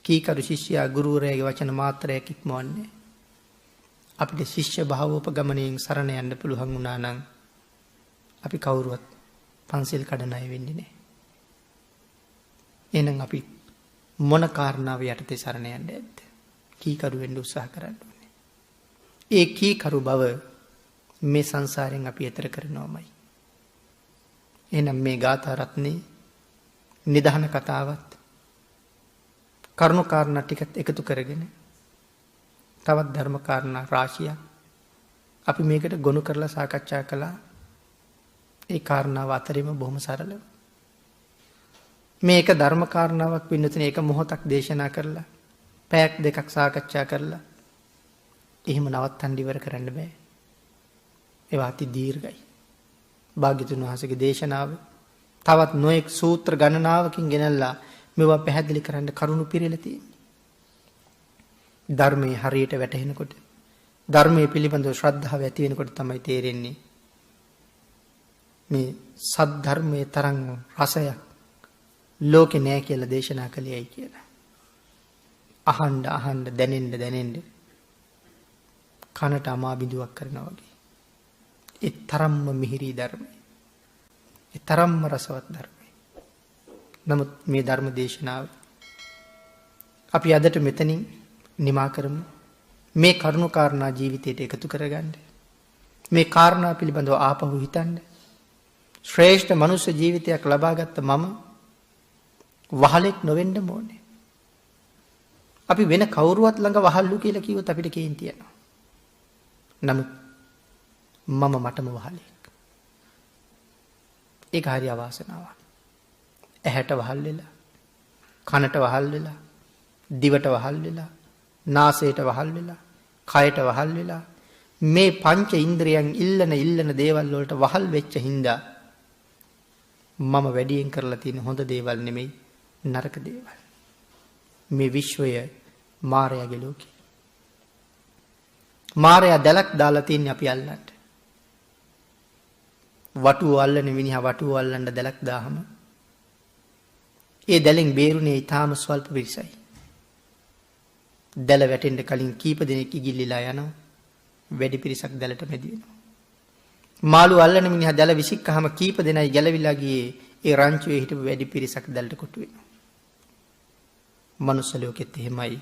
කීකරු ශිෂ්‍යයා ගුරුවරයාගේ වචන මාත්‍රයක් ඉක්මවන්නේ. අපිට ශිෂ්‍ය භාවෝපගමනයෙන් සරණ යන්න පුළුවන් වුණා නම් අපි කවුරුවත් පන්සිල් කඩන අය වෙන්නේ නැහැ. එහෙනම් අපි මොන කාරණාව යටතේ සරණ යන්න ඇද්ද? කීකරු වෙන්න උත්සාහ කරන්න ඕනේ. ඒ කීකරු බව මේ සංසාරයෙන් අපි එතර කරනවමයි. එහෙනම් මේ ගාථා රත්නේ නිදහන කතාවත් කරුණු කාරණා ටිකත් එකතු කරගෙන තවත් ධර්ම කාරණා රාශියක් අපි මේකට ගොනු කරලා සාකච්ඡා කළා. ඒ කාරණාව අතරින්ම බොහොම සරලව මේක ධර්ම කාරණාවක් පින්නතුනේ එක මොහොතක් දේශනා කරලා පැයක් දෙකක් සාකච්ඡා කරලා එහෙම නවත්තන්න ඉවර කරන්න බෑ. ඒවා අති දීර්ඝයි. භාග්‍යතුන් වහන්සේගේ දේශනාව තවත් නොඑක් සූත්‍ර ගණනාවකින් ගෙනල්ලා මේවා පැහැදිලි කරන්න කරුණු පිළිලා තියෙනවා. ධර්මයේ හරියට වැටහෙනකොට ධර්මයේ පිළිබඳව ශ්‍රද්ධාව ඇති වෙනකොට තමයි තේරෙන්නේ මේ සත් ධර්මයේ තරම් රසයක් ලෝකේ නෑ කියලා දේශනා කළේයි කියලා. අහන්න දැනෙන්න කනට අමා බිඳුවක් කරනවා වගේ. ඒ තරම්ම මිහිරි ධර්මයි. ඒ තරම්ම රසවත් ධර්මයි. නමුත් මේ ධර්ම දේශනාව අපි අදට මෙතනින් නිමා කරමු. මේ කරුණු කාරණා ජීවිතයට එකතු කරගන්න. මේ කාරණා පිළිබඳව ආපහු හිතන්න. ශ්‍රේෂ්ඨ මනුෂ්‍ය ජීවිතයක් ලබාගත්ත මම වහලෙක් නොවෙන්න ඕනේ. අපි වෙන කවුරුවත් ළඟ වහල්ලු කියලා කිව්වොත් අපිට කේන්ති යනවා. නමුත් මම මටම වහලෙක්. ඒක හරි අවාසනාවක්. ඇහැට වහල් වෙලා, කනට වහල් වෙලා, දිවට වහල් වෙලා, නාසයට වහල් වෙලා, කයට වහල් වෙලා මේ පංච ඉන්ද්‍රියන් ඉල්ලන දේවල් වලට වහල් වෙච්ච හින්දා මම වැඩියෙන් කරලා තියෙන හොඳ දේවල් නෙමෙයි නරක දේවල්. මේ විශ්වය මායාවේ ලෝකේ. මායා දැලක් දාලා තින්නේ අපි අල්ලන්න. වටුව අල්ලන මිනිහා වටුව අල්ලන්න දැලක් දාහම ඒ දැලෙන් බේරුනේ ඊටාම ස්වල්ප පිරිසයි. දැල වැටෙන්න කලින් කීප දෙනෙක් ඉගිල්ලිලා යනවා. වැඩි පිරිසක් දැලට මැදි වෙනවා. මාළු අල්ලන මිනිහා දැල විසික්කහම කීප දෙනයි ගැලවිලා ගියේ ඒ රංචුවේ හිටපු වැඩි පිරිසක් දැලට කොටු වෙනවා. මනුස්ස ලෝකෙත් එහෙමයි.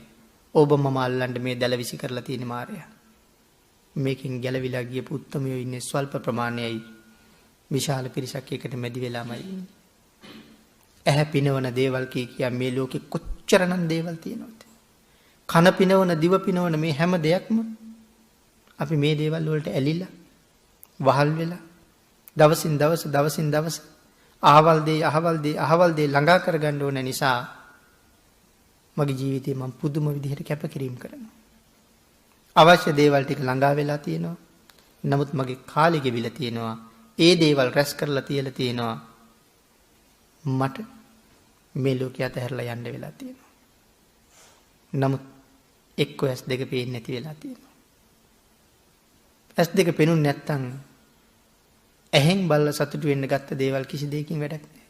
ඔබ මම අල්ලන්න මේ දැල විසි කරලා තියෙන මායя. මේකෙන් ගැලවිලා ගියපු උත්තමයෝ ඉන්නේ ස්වල්ප ප්‍රමාණයයි. විශාල පිරිසක් එකට මැදි වෙලාමයි ඉන්නේ. ඇහැ පිනවන දේවල් කිය මේ ලෝකෙ කොච්චරනම් දේවල් තියෙනවද? කන පිනවන දිව පිනවන මේ හැම දෙයක්ම අපි මේ දේවල් වලට ඇලිලා වහල් වෙලා දවසින් දවස අහවල් දේ ළඟා කරගන්න ඕන නිසා මගේ ජීවිතේ මම පුදුම විදිහට කැපකිරීම කරනවා. අවශ්‍ය දේවල් ටික ළඟා වෙලා තියෙනවා. නමුත් මගේ කාලෙ ගෙවිලා තියෙනවා. ඒ දේවල් රැස් කරලා තියලා තියෙනවා. මට මේ ලෝකයේ අතහැරලා යන්න වෙලා තියෙනවා. නමුත් එක්ක S2 පේන්නේ නැති වෙලා තියෙනවා. S2 පේනුනේ නැත්තම් ඇහෙන් බලලා සතුටු වෙන්න ගත්ත දේවල් කිසි දෙයකින් වැඩක් නැහැ.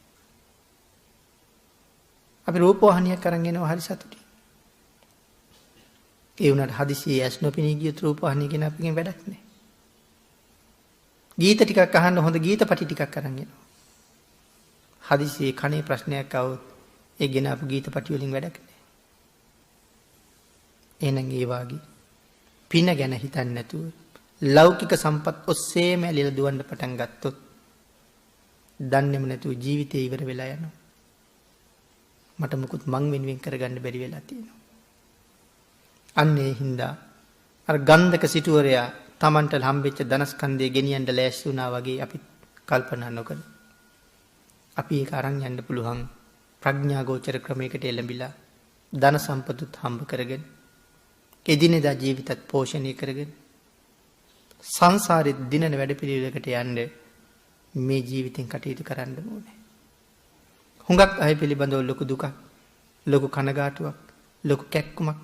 අපි රූපවාහිනියක් අරන් එනවා හරි සතුටින්. ඒ උනට හදිසියේ ඇස් නොපෙනී ගිය රූපවාහිනිය ගැන අපින් වැඩක් නැහැ. ගීත ටිකක් අහන්න හොඳ ගීතපටි ටිකක් අරන් එනවා. හදිසියේ කනේ ප්‍රශ්නයක් આવොත් ඒ ගැන අපු ගීතපටි වලින් වැඩක් නැහැ. එහෙනම් ඒ වාගේ පින ගැන හිතන්නේ නැතුව ලෞකික සම්පත් ඔස්සේම ඇලිලා දුවන්න පටන් ගත්තොත් දන්නේම නැතුව ජීවිතේ ඉවර වෙලා යනවා. මට මුකුත් මං වෙනුවෙන් කරගන්න බැරි වෙලා තියෙනවා. අන්න ඒ හින්දා අර ගන්ධක සිටුවරයා Tamanට හම්බෙච්ච ධනස්කන්ධය ගෙනියන්න ලෑස්ති වුණා වගේ අපි කල්පනා නොකර අපි ඒක අරන් යන්න පුළුවන් ප්‍රඥා ගෝචර ක්‍රමයකට එළඹිලා ධන සම්පතුත් හම්බ කරගෙන එදිනෙදා ජීවිතත් පෝෂණය කරගෙන සංසාරෙත් දිනන වැඩපිළිවෙලකට යන්න මේ ජීවිතෙන් කටයුතු කරන්න ඕනේ. හුඟක් අය පිළිබඳව ලොකු දුකක්, ලොකු කනගාටුවක්, ලොකු කැක්කුමක්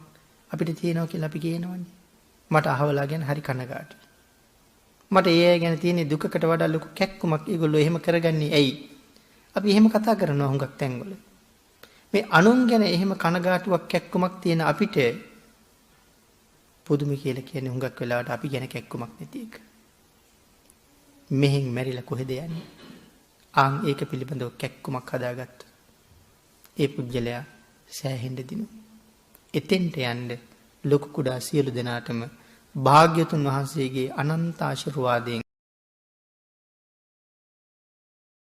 අපිට තියෙනවා කියලා අපි කියනවනේ. මට අහවලා ගැන හරි කනගාටුයි. මට ඒ අය ගැන තියෙන දුකකට වඩා ලොකු කැක්කුමක් ඒගොල්ලෝ එහෙම කරගන්නේ ඇයි? අපි එහෙම කතා කරනවා හුඟක් තැන්වල. මේ අනුන් ගැන එහෙම කනගාටුවක් කැක්කුමක් තියෙන අපිට පුදුම කියලා කියන්නේ හුඟක් වෙලාවට අපි ගැන කැක්කුමක් නැති එක. මෙහෙන් මැරිලා කොහෙද යන්නේ? ආන් ඒක පිළිබඳව කැක්කුමක් හදාගත්තා. ඒ පුජ්‍යලයා සෑහෙන්න දිනු. එතෙන්ට යන්න ලොකු කුඩා සියලු දෙනාටම භාග්‍යතුන් වහන්සේගේ අනන්ත ආශිර්වාදයෙන්